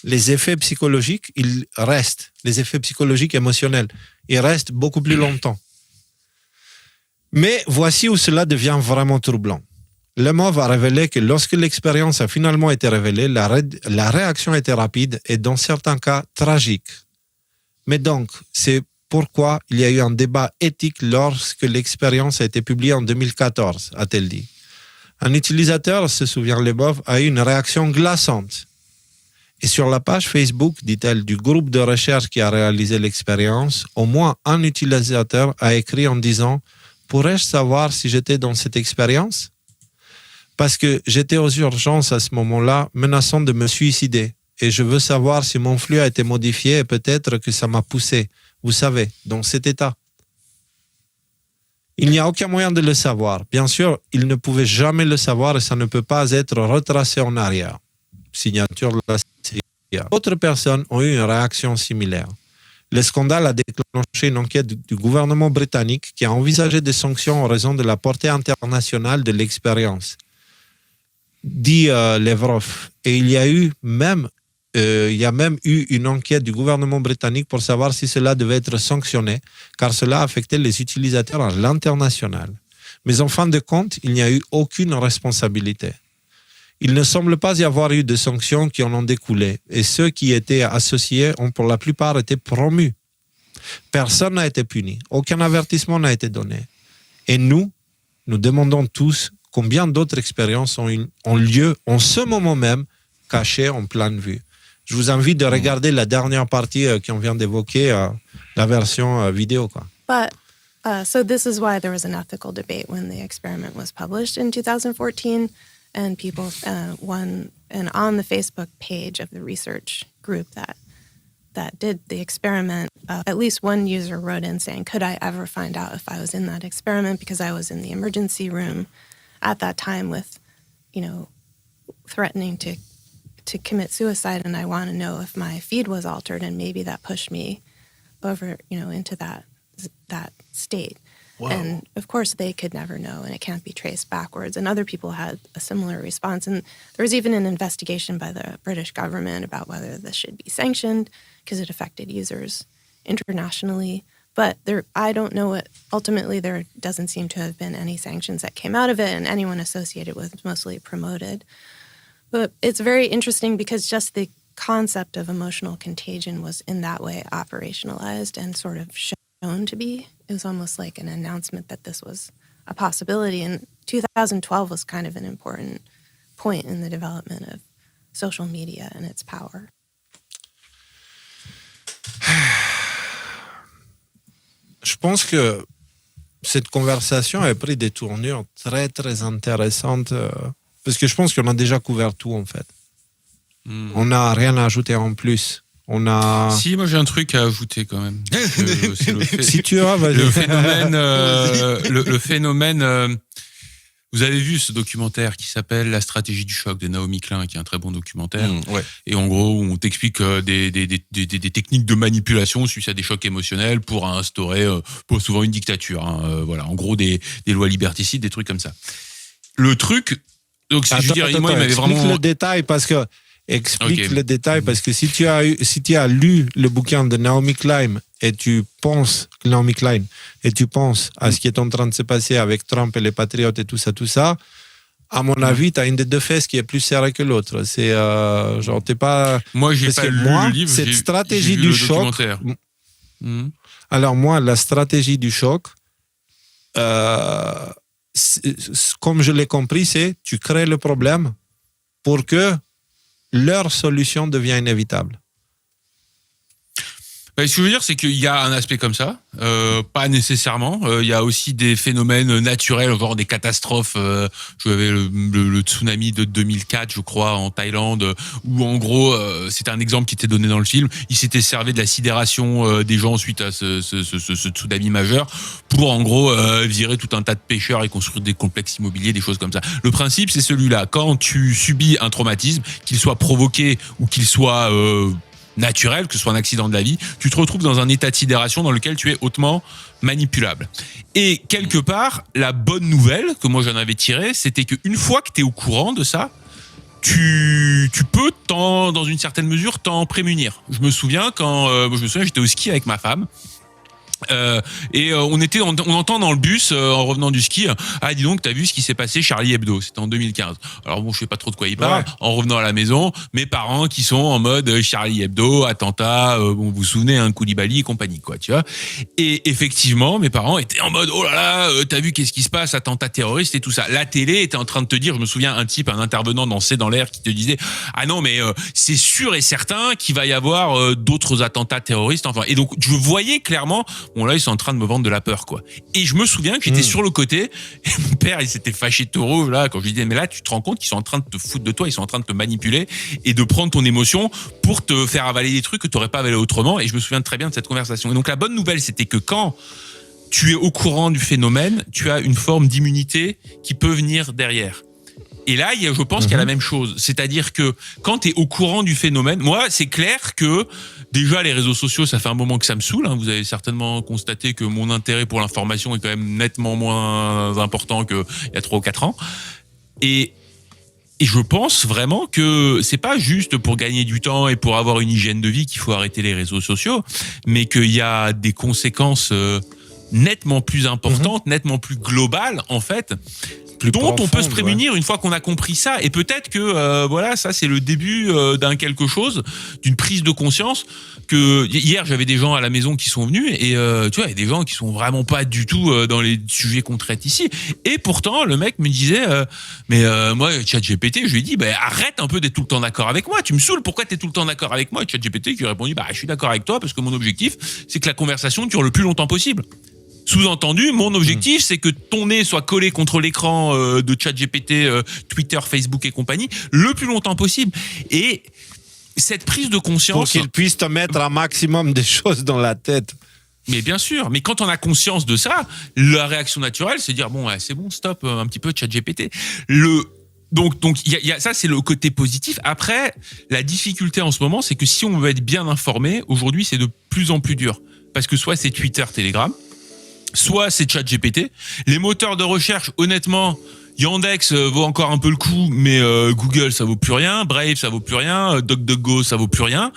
les effets psychologiques, ils restent. Les effets psychologiques émotionnels, ils restent beaucoup plus longtemps. Mais voici où cela devient vraiment troublant. Le MOVE a révélé que lorsque l'expérience a finalement été révélée, la réaction était rapide et dans certains cas tragique. Mais donc, c'est pourquoi il y a eu un débat éthique lorsque l'expérience a été publiée en 2014, a-t-elle dit. Un utilisateur, se souvient le MOVE, a eu une réaction glaçante. Et sur la page Facebook, dit-elle, du groupe de recherche qui a réalisé l'expérience, au moins un utilisateur a écrit en disant « Pourrais-je savoir si j'étais dans cette expérience ?» Parce que j'étais aux urgences à ce moment-là, menaçant de me suicider. Et je veux savoir si mon flux a été modifié et peut-être que ça m'a poussé, vous savez, dans cet état. Il n'y a aucun moyen de le savoir. Bien sûr, il ne pouvait jamais le savoir et ça ne peut pas être retracé en arrière. Signature de la CIA. D'autres personnes ont eu une réaction similaire. Le scandale a déclenché une enquête du gouvernement britannique qui a envisagé des sanctions en raison de la portée internationale de l'expérience. Dit Lavrov. Et il y a même eu une enquête du gouvernement britannique pour savoir si cela devait être sanctionné, car cela affectait les utilisateurs à l'international. Mais en fin de compte, il n'y a eu aucune responsabilité. Il ne semble pas y avoir eu de sanctions qui en ont découlé, et ceux qui étaient associés ont pour la plupart été promus. Personne n'a été puni, aucun avertissement n'a été donné. Et nous demandons tous combien d'autres expériences ont lieu en ce moment même, cachées en pleine vue. Je vous invite de regarder la dernière partie qu'on vient d'évoquer, la version vidéo, quoi. But so this is why there was an ethical debate when the experiment was published in 2014, and people and on the Facebook page of the research group that did the experiment, at least one user wrote in saying, "Could I ever find out if I was in that experiment because I was in the emergency room at that time with, threatening to commit suicide, and I want to know if my feed was altered, and maybe that pushed me over, into that state." Whoa. And of course they could never know, and it can't be traced backwards. And other people had a similar response. And there was even an investigation by the British government about whether this should be sanctioned because it affected users internationally. But I don't know what, ultimately there doesn't seem to have been any sanctions that came out of it, and anyone associated with it mostly promoted. But it's very interesting because just the concept of emotional contagion was in that way operationalized and sort of shown to be. It was almost like an announcement that this was a possibility. And 2012 was kind of an important point in the development of social media and its power. Je pense que cette conversation a pris des tournures très, très intéressantes parce que je pense qu'on a déjà couvert tout, en fait. On n'a rien à ajouter en plus. Si, moi j'ai un truc à ajouter quand même. Si tu as, vas-y. Le phénomène. Vous avez vu ce documentaire qui s'appelle La stratégie du choc de Naomi Klein, qui est un très bon documentaire. Ouais. Et en gros, on t'explique des techniques de manipulation suite à des chocs émotionnels pour instaurer, pour souvent une dictature. Voilà, en gros, des lois liberticides, des trucs comme ça. Le truc, donc je veux dire, moi, il m'avait vraiment. Explique le détail parce que le détail parce que si tu as lu le bouquin de Naomi Klein et tu penses à ce qui est en train de se passer avec Trump et les patriotes et tout ça, à mon avis, tu as une des deux fesses qui est plus serrée que l'autre. C'est genre, t'es pas. Moi, j'ai Parce pas que lu moi, le livre. cette j'ai stratégie vu du le choc. documentaire. Mhm. Alors, moi, la stratégie du choc, comme je l'ai compris, c'est tu crées le problème pour que leur solution devienne inévitable. Ce que je veux dire, c'est qu'il y a un aspect comme ça, pas nécessairement. Il y a aussi des phénomènes naturels, genre des catastrophes. J'avais le tsunami de 2004, je crois, en Thaïlande, où en gros, c'était un exemple qui était donné dans le film. Il s'était servi de la sidération des gens suite à ce tsunami majeur pour en gros virer tout un tas de pêcheurs et construire des complexes immobiliers, des choses comme ça. Le principe, c'est celui-là. Quand tu subis un traumatisme, qu'il soit provoqué ou qu'il soit naturel, que ce soit un accident de la vie, tu te retrouves dans un état de sidération dans lequel tu es hautement manipulable. Et quelque part, la bonne nouvelle que moi j'en avais tirée, c'était qu'une fois que tu es au courant de ça, tu peux dans une certaine mesure t'en prémunir. Je me souviens j'étais au ski avec ma femme. On entend dans le bus en revenant du ski, ah dis donc t'as vu ce qui s'est passé Charlie Hebdo, c'était en 2015. Alors bon, je sais pas trop de quoi il parle. Ouais. En revenant à la maison, mes parents qui sont en mode Charlie Hebdo, attentat, vous vous souvenez, Koulibaly et compagnie, quoi, tu vois. Et effectivement, mes parents étaient en mode oh là là, t'as vu qu'est-ce qui se passe, attentat terroriste et tout ça. La télé était en train de te dire, je me souviens un intervenant dans C'est dans l'air qui te disait ah non mais c'est sûr et certain qu'il va y avoir d'autres attentats terroristes. Enfin, et donc je voyais clairement, bon là ils sont en train de me vendre de la peur, quoi. Et je me souviens que j'étais sur le côté et mon père il s'était fâché de rouge là quand je lui disais mais là tu te rends compte qu'ils sont en train de te foutre de toi, ils sont en train de te manipuler et de prendre ton émotion pour te faire avaler des trucs que tu n'aurais pas avalé autrement. Et je me souviens très bien de cette conversation. Et donc la bonne nouvelle c'était que quand tu es au courant du phénomène, tu as une forme d'immunité qui peut venir derrière. Et là, je pense qu'il y a la même chose. C'est-à-dire que quand tu es au courant du phénomène, moi, c'est clair que déjà, les réseaux sociaux, ça fait un moment que ça me saoule. Hein. Vous avez certainement constaté que mon intérêt pour l'information est quand même nettement moins important qu'il y a 3 ou 4 ans. Et je pense vraiment que c'est pas juste pour gagner du temps et pour avoir une hygiène de vie qu'il faut arrêter les réseaux sociaux, mais qu'il y a des conséquences nettement plus importantes, nettement plus globales, en fait, dont on peut se prémunir une fois qu'on a compris ça. Et peut-être que voilà, ça c'est le début d'un quelque chose, d'une prise de conscience. Que hier j'avais des gens à la maison qui sont venus et tu vois, il y a des gens qui sont vraiment pas du tout dans les sujets qu'on traite ici. Et pourtant le mec me disait moi ChatGPT, je lui ai dit arrête un peu d'être tout le temps d'accord avec moi. Tu me saoules. Pourquoi t'es tout le temps d'accord avec moi? Et ChatGPT qui a répondu je suis d'accord avec toi parce que mon objectif c'est que la conversation dure le plus longtemps possible. Sous-entendu, mon objectif, c'est que ton nez soit collé contre l'écran de ChatGPT, Twitter, Facebook et compagnie, le plus longtemps possible. Et cette prise de conscience... Pour qu'il puisse te mettre un maximum de choses dans la tête. Mais bien sûr, mais quand on a conscience de ça, la réaction naturelle, c'est de dire, bon, c'est bon, stop, un petit peu ChatGPT. Donc, ça, c'est le côté positif. Après, la difficulté en ce moment, c'est que si on veut être bien informé, aujourd'hui, c'est de plus en plus dur. Parce que soit c'est Twitter, Telegram, soit c'est ChatGPT. Les moteurs de recherche, honnêtement, Yandex vaut encore un peu le coup, mais Google, ça vaut plus rien. Brave, ça vaut plus rien. DuckDuckGo, ça vaut plus rien.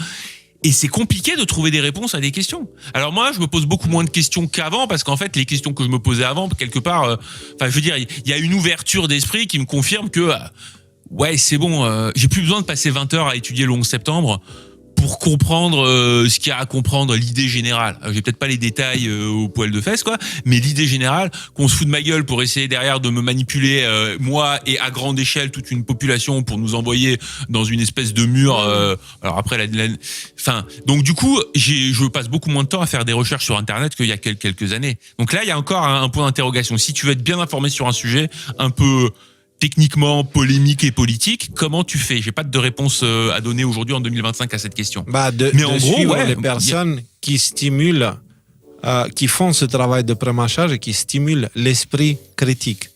Et c'est compliqué de trouver des réponses à des questions. Alors moi, je me pose beaucoup moins de questions qu'avant, parce qu'en fait, les questions que je me posais avant, quelque part, je veux dire, il y a une ouverture d'esprit qui me confirme que, ouais, c'est bon, j'ai plus besoin de passer 20 heures à étudier le 11 septembre pour comprendre ce qu'il y a à comprendre, l'idée générale. J'ai peut-être pas les détails au poil de fesses, quoi, mais l'idée générale, qu'on se fout de ma gueule pour essayer derrière de me manipuler, moi et à grande échelle toute une population pour nous envoyer dans une espèce de mur. Alors après, donc du coup, je passe beaucoup moins de temps à faire des recherches sur Internet qu'il y a quelques années. Donc là, il y a encore un point d'interrogation. Si tu veux être bien informé sur un sujet un peu techniquement polémique et politique, comment tu fais? J'ai pas de réponse à donner aujourd'hui en 2025 à cette question. Mais en gros, les personnes qui stimulent, qui font ce travail de prémâchage et qui stimulent l'esprit critique.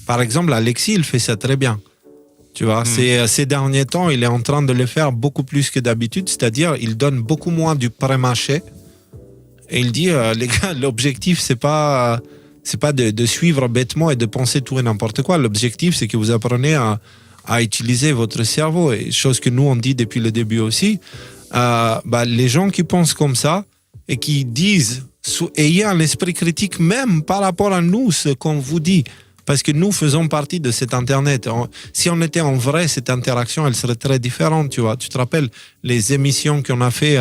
Par exemple, Alexis, il fait ça très bien. Tu vois, ces derniers temps, il est en train de le faire beaucoup plus que d'habitude, c'est-à-dire il donne beaucoup moins du prémâché et il dit les gars, l'objectif c'est pas de suivre bêtement et de penser tout et n'importe quoi. L'objectif, c'est que vous apprenez à utiliser votre cerveau. Et chose que nous, on dit depuis le début aussi, les gens qui pensent comme ça et qui disent, ayez un esprit critique même par rapport à nous, ce qu'on vous dit. Parce que nous faisons partie de cet Internet. Si on était en vrai, cette interaction, elle serait très différente, tu vois. Tu te rappelles les émissions qu'on a fait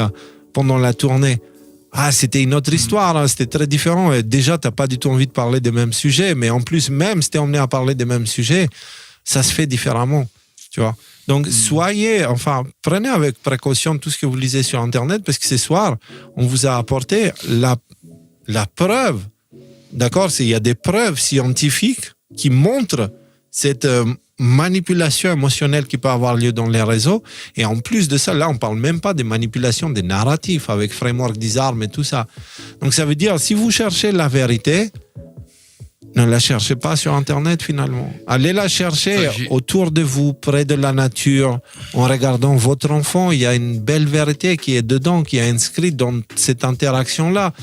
pendant la tournée? Ah, c'était une autre histoire, hein, c'était très différent. Et déjà, t'as pas du tout envie de parler des mêmes sujets, mais en plus, même si t'es emmené à parler des mêmes sujets, ça se fait différemment, tu vois. Donc, prenez avec précaution tout ce que vous lisez sur Internet, parce que ce soir, on vous a apporté la preuve, d'accord? Il y a des preuves scientifiques qui montrent cette manipulation émotionnelle qui peut avoir lieu dans les réseaux. Et en plus de ça, là, on parle même pas des manipulations des narratifs avec framework disarm et tout ça. Donc, ça veut dire, si vous cherchez la vérité, ne la cherchez pas sur Internet, finalement. Allez la chercher autour de vous, près de la nature, en regardant votre enfant. Il y a une belle vérité qui est dedans, qui est inscrite dans cette interaction-là.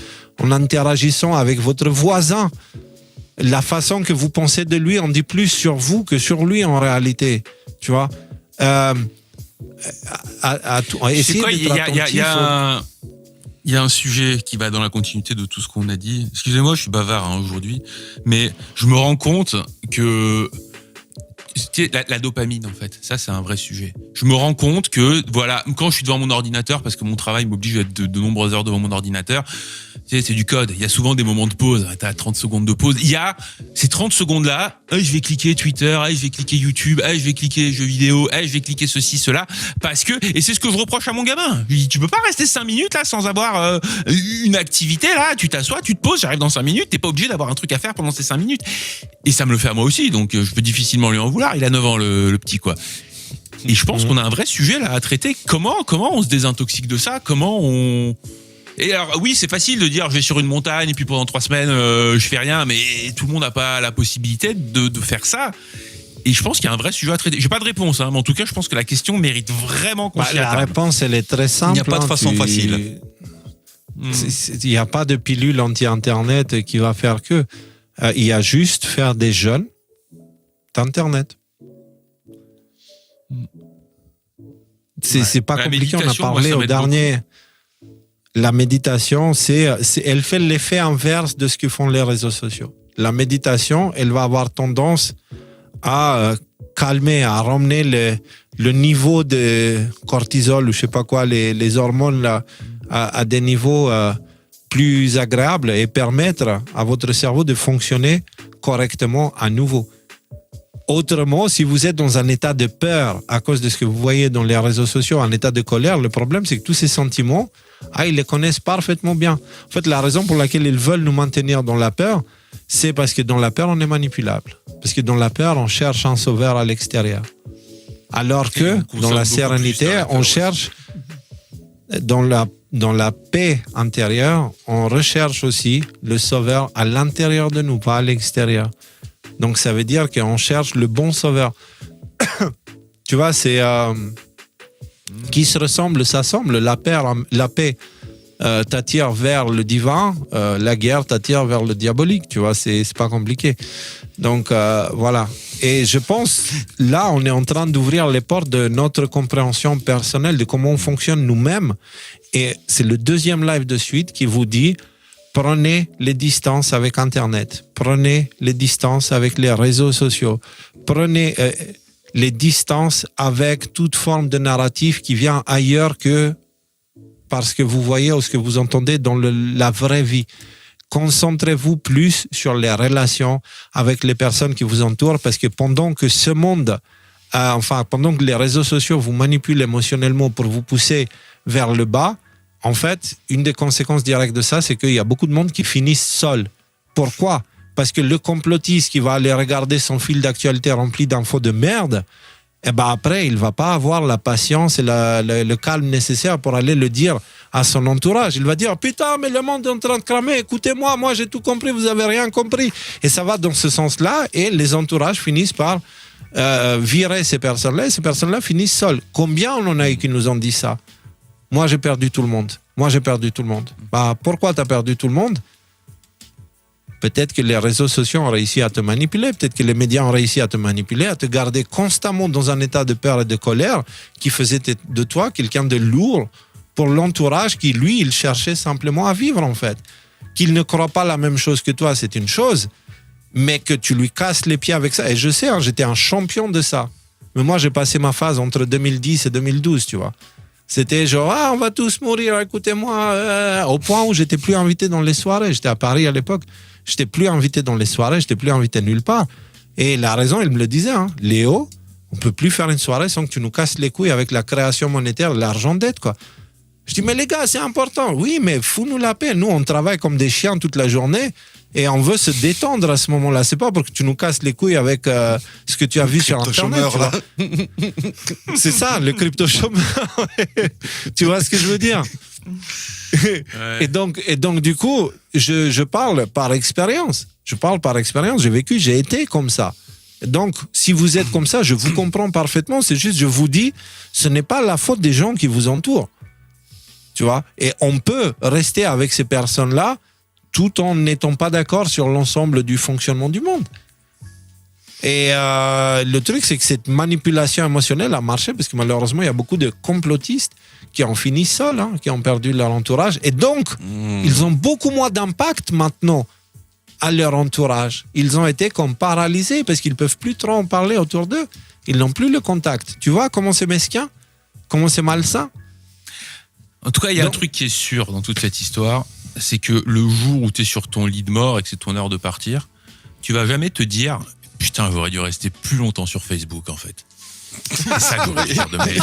En interagissant avec votre voisin, la façon que vous pensez de lui en dit plus sur vous que sur lui en réalité. Tu vois, il y a un sujet qui va dans la continuité de tout ce qu'on a dit. Excusez-moi, je suis bavard aujourd'hui, mais je me rends compte que la dopamine, en fait, ça c'est un vrai sujet. Je me rends compte que, voilà, quand je suis devant mon ordinateur, parce que mon travail m'oblige à être de nombreuses heures devant mon ordinateur, tu sais, c'est du code. Il y a souvent des moments de pause. T'as 30 secondes de pause. Il y a ces 30 secondes-là. Je vais cliquer Twitter. Je vais cliquer YouTube. Je vais cliquer jeux vidéo. Je vais cliquer ceci, cela. Parce que, et c'est ce que je reproche à mon gamin. Je lui dis, tu peux pas rester 5 minutes, là, sans avoir une activité, là. Tu t'assois, tu te poses, j'arrive dans 5 minutes. T'es pas obligé d'avoir un truc à faire pendant ces 5 minutes. Et ça me le fait à moi aussi. Donc, je peux difficilement lui en vouloir. Il a 9 ans, le petit, quoi. Et je pense qu'on a un vrai sujet, là, à traiter. Comment on se désintoxique de ça? Et alors, oui, c'est facile de dire je vais sur une montagne et puis pendant 3 semaines je fais rien, mais tout le monde n'a pas la possibilité de faire ça. Et je pense qu'il y a un vrai sujet à traiter. J'ai pas de réponse, hein, mais en tout cas, je pense que la question mérite vraiment qu'on s'y La attarde. réponse, elle est très simple. Il n'y a pas de façon facile. Il n'y a pas de pilule anti-Internet qui va faire que. Il y a juste faire des jeûnes d'Internet. C'est pas compliqué, on a parlé au dernier. La méditation, elle fait l'effet inverse de ce que font les réseaux sociaux. La méditation, elle va avoir tendance à calmer, à ramener le niveau de cortisol ou je sais pas quoi, les hormones là, à des niveaux plus agréables et permettre à votre cerveau de fonctionner correctement à nouveau. Autrement, si vous êtes dans un état de peur à cause de ce que vous voyez dans les réseaux sociaux, un état de colère, le problème c'est que tous ces sentiments, ils les connaissent parfaitement bien. En fait, la raison pour laquelle ils veulent nous maintenir dans la peur, c'est parce que dans la peur, on est manipulable. Parce que dans la peur, on cherche un sauveur à l'extérieur. Alors que dans la sérénité, on cherche, dans la paix intérieure, on recherche aussi le sauveur à l'intérieur de nous, pas à l'extérieur. Donc, ça veut dire qu'on cherche le bon sauveur. Tu vois, c'est... qui se ressemble, s'assemble. La paix t'attire vers le divin, la guerre t'attire vers le diabolique. Tu vois, c'est pas compliqué. Donc, voilà. Et je pense, là, on est en train d'ouvrir les portes de notre compréhension personnelle de comment on fonctionne nous-mêmes. Et c'est le deuxième live de suite qui vous dit... Prenez les distances avec Internet. Prenez les distances avec les réseaux sociaux. Prenez les distances avec toute forme de narratif qui vient ailleurs que parce que vous voyez ou ce que vous entendez dans la vraie vie. Concentrez-vous plus sur les relations avec les personnes qui vous entourent parce que pendant que ce monde, pendant que les réseaux sociaux vous manipulent émotionnellement pour vous pousser vers le bas, en fait, une des conséquences directes de ça, c'est qu'il y a beaucoup de monde qui finissent seuls. Pourquoi? Parce que le complotiste qui va aller regarder son fil d'actualité rempli d'infos de merde, après, il ne va pas avoir la patience et le calme nécessaire pour aller le dire à son entourage. Il va dire « Putain, mais le monde est en train de cramer, écoutez-moi, moi j'ai tout compris, vous n'avez rien compris. » Et ça va dans ce sens-là et les entourages finissent par virer ces personnes-là et ces personnes-là finissent seules. Combien on en a eu qui nous ont dit ça? Moi, j'ai perdu tout le monde. Pourquoi tu as perdu tout le monde? Peut-être que les réseaux sociaux ont réussi à te manipuler, peut-être que les médias ont réussi à te manipuler, à te garder constamment dans un état de peur et de colère qui faisait de toi quelqu'un de lourd pour l'entourage qui, lui, il cherchait simplement à vivre, en fait. Qu'il ne croit pas la même chose que toi, c'est une chose, mais que tu lui casses les pieds avec ça. Et je sais, hein, j'étais un champion de ça. Mais moi, j'ai passé ma phase entre 2010 et 2012, tu vois. C'était genre, on va tous mourir, écoutez-moi. Au point où j'étais plus invité dans les soirées. J'étais à Paris à l'époque. J'étais plus invité dans les soirées, j'étais plus invité nulle part. Et la raison, il me le disait, hein, Léo, on peut plus faire une soirée sans que tu nous casses les couilles avec la création monétaire, l'argent dette, quoi. Je dis, mais les gars, c'est important. Oui, mais fous-nous la paix. Nous, on travaille comme des chiens toute la journée et on veut se détendre à ce moment-là. C'est pas pour que tu nous casses les couilles avec ce que tu as vu sur Internet. Tu vois. C'est ça, le crypto-chômeur. Tu vois ce que je veux dire? Ouais. Et donc, du coup, je parle par expérience. J'ai vécu, j'ai été comme ça. Donc, si vous êtes comme ça, je vous comprends parfaitement. C'est juste, je vous dis, ce n'est pas la faute des gens qui vous entourent. Tu vois? Et on peut rester avec ces personnes-là tout en n'étant pas d'accord sur l'ensemble du fonctionnement du monde. Et le truc, c'est que cette manipulation émotionnelle a marché parce que malheureusement, il y a beaucoup de complotistes qui ont fini seuls, hein, qui ont perdu leur entourage. Et donc, ils ont beaucoup moins d'impact maintenant à leur entourage. Ils ont été comme paralysés parce qu'ils ne peuvent plus trop en parler autour d'eux. Ils n'ont plus le contact. Tu vois comment c'est mesquin? Comment c'est malsain? En tout cas, il y a un truc qui est sûr dans toute cette histoire, c'est que le jour où tu es sur ton lit de mort et que c'est ton heure de partir, tu vas jamais te dire « Putain, j'aurais dû rester plus longtemps sur Facebook, en fait. » C'est ça que j'aurais dû faire de ma vie.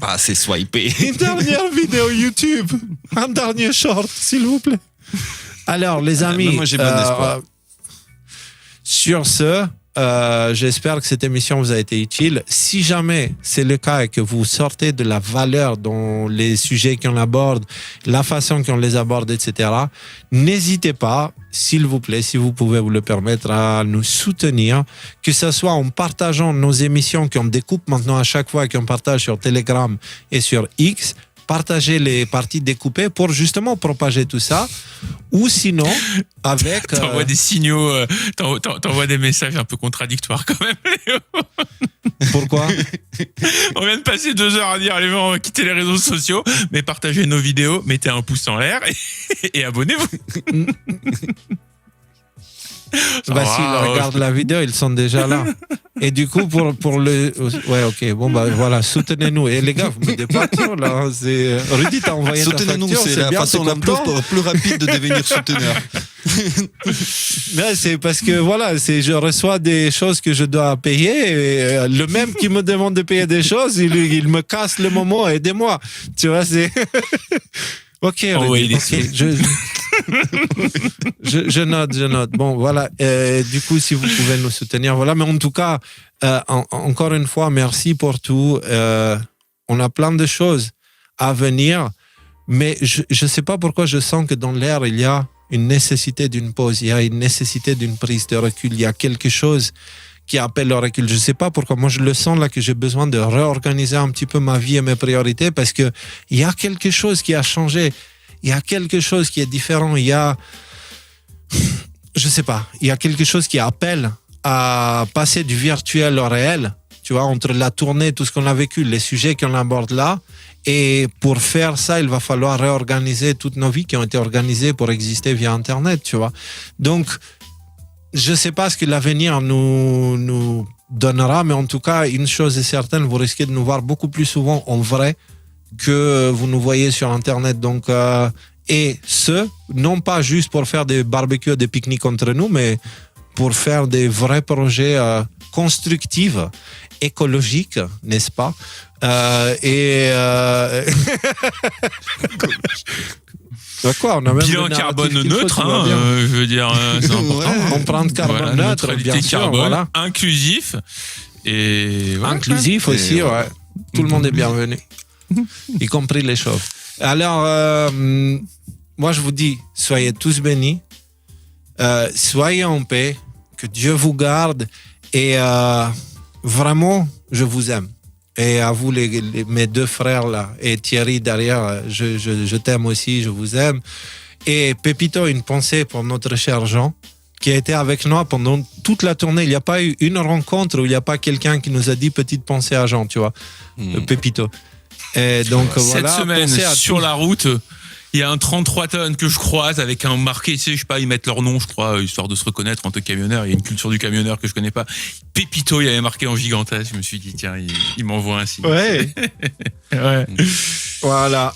Ah, c'est swipé. Une dernière vidéo YouTube. Un dernier short, s'il vous plaît. Alors, les amis, moi, j'ai bon espoir. sur ce, j'espère que cette émission vous a été utile. Si jamais c'est le cas et que vous sortez de la valeur dans les sujets qu'on aborde, la façon qu'on les aborde, etc., n'hésitez pas, s'il vous plaît, si vous pouvez vous le permettre, à nous soutenir, que ce soit en partageant nos émissions qu'on découpe maintenant à chaque fois et qu'on partage sur Telegram et sur X. Partager les parties découpées pour justement propager tout ça, ou sinon avec T'envoies des signaux, t'envoies des messages un peu contradictoires quand même, Léo. Pourquoi? On vient de passer 2 heures à dire les gens, on va quitter les réseaux sociaux, mais partagez nos vidéos, mettez un pouce en l'air et abonnez-vous. Bah, s'ils regardent la vidéo, ils sont déjà là. Et du coup, pour le... Ouais, ok, bon, bah voilà, soutenez-nous. Et les gars, vous mettez pas trop, là. Hein, c'est... Rudy t'a envoyé ta Soutenez-nous, facture, c'est la bien, façon la plus rapide de devenir souteneur. Mais c'est parce que, voilà, je reçois des choses que je dois payer. Et le même qui me demande de payer des choses, il me casse le moment, aidez-moi. Tu vois, c'est... Ok, Rudy, je note. Bon, voilà. Du coup, si vous pouvez nous soutenir, voilà. Mais en tout cas, encore une fois, merci pour tout. On a plein de choses à venir, mais je ne sais pas pourquoi je sens que dans l'air, il y a une nécessité d'une pause, il y a une nécessité d'une prise de recul, il y a quelque chose qui appelle le recul. Je ne sais pas pourquoi. Moi, je le sens là que j'ai besoin de réorganiser un petit peu ma vie et mes priorités parce que il y a quelque chose qui a changé. Il y a quelque chose qui est différent. Il y a, je sais pas, il y a quelque chose qui appelle à passer du virtuel au réel. Tu vois, entre la tournée, tout ce qu'on a vécu, les sujets qu'on aborde là. Et pour faire ça, il va falloir réorganiser toutes nos vies qui ont été organisées pour exister via Internet, tu vois. Donc, je ne sais pas ce que l'avenir nous donnera, mais en tout cas, une chose est certaine, vous risquez de nous voir beaucoup plus souvent en vrai que vous nous voyez sur Internet. Donc, et ce, non pas juste pour faire des barbecues, des pique-niques entre nous, mais pour faire des vrais projets constructifs, écologiques, n'est-ce pas? Quoi, on a même bilan carbone neutre, hein, je veux dire, c'est important. Ouais. Empreinte carbone neutre, neutralité bien sûr, carbone, voilà. Inclusif et voilà. Inclusif aussi, ouais. Tout le monde est bienvenu, y compris les chauves. Alors, moi je vous dis, soyez tous bénis, soyez en paix, que Dieu vous garde et vraiment, je vous aime. Et à vous, mes 2 frères là, et Thierry derrière, je t'aime aussi, je vous aime. Et Pépito, une pensée pour notre cher Jean, qui a été avec nous pendant toute la tournée. Il n'y a pas eu une rencontre où il n'y a pas quelqu'un qui nous a dit petite pensée à Jean, tu vois, Pépito. Et donc, cette voilà, semaine, sur la route, Il y a un 33 tonnes que je croise avec un marqué, tu sais, je sais pas, ils mettent leur nom, je crois, histoire de se reconnaître entre camionneurs. Il y a une culture du camionneur que je connais pas. Pépito, il y avait marqué en gigantesque. Je me suis dit, tiens, il m'envoie un signe. Ouais. Ouais. Voilà.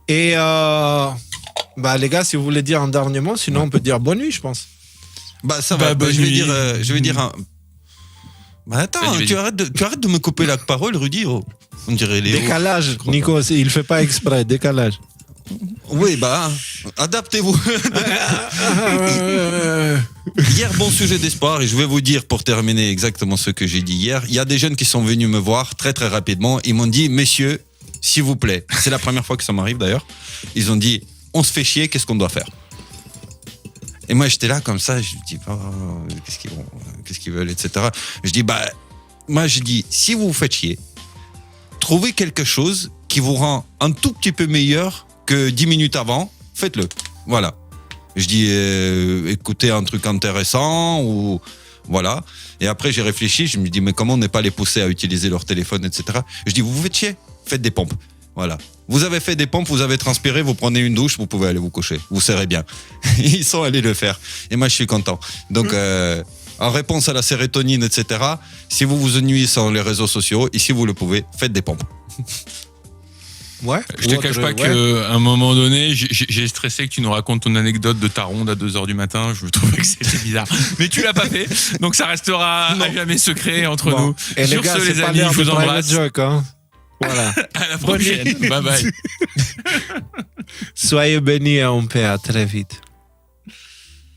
Et les gars, si vous voulez dire un dernier mot, sinon on peut dire bonne nuit, je pense. Bah ça va. bonne Je vais nuit. dire un. Bah attends, Vas-y. tu arrêtes de me couper la parole, Rudy. Oh. On dirait Léo. Décalage, Nico, il fait pas exprès, décalage. Oui, adaptez-vous. Hier, bon sujet d'espoir, et je vais vous dire pour terminer exactement ce que j'ai dit hier. Il y a des jeunes qui sont venus me voir très très rapidement. Ils m'ont dit, messieurs, s'il vous plaît, c'est la première fois que ça m'arrive d'ailleurs. Ils ont dit, on se fait chier, qu'est-ce qu'on doit faire? Et moi, j'étais là comme ça, je dis, qu'est-ce qu'ils veulent, etc. Je dis, moi, je dis, si vous vous faites chier, trouvez quelque chose qui vous rend un tout petit peu meilleur que 10 minutes avant, faites-le. Voilà. Je dis, écoutez un truc intéressant ou voilà. Et après, j'ai réfléchi, je me dis, mais comment ne pas les pousser à utiliser leur téléphone, etc. Je dis, vous vous faites chier, faites des pompes. Voilà. Vous avez fait des pompes, vous avez transpiré, vous prenez une douche, vous pouvez aller vous coucher. Vous serrez bien. Ils sont allés le faire. Et moi, je suis content. Donc, en réponse à la sérotonine, etc., si vous vous ennuyez sur les réseaux sociaux, et si vous le pouvez, faites des pompes. Ouais. Je te cache pas qu'à un moment donné, j'ai stressé que tu nous racontes ton anecdote de ta ronde à 2h du matin. Je trouvais que c'était bizarre. Mais tu l'as pas fait. Donc ça restera à jamais secret entre nous. Et les Sur gars, ce, c'est les pas amis, l'heure je de vous private embrasse. joke, hein. Voilà. À la prochaine. Bye bye. Soyez bénis et en paix. À très vite.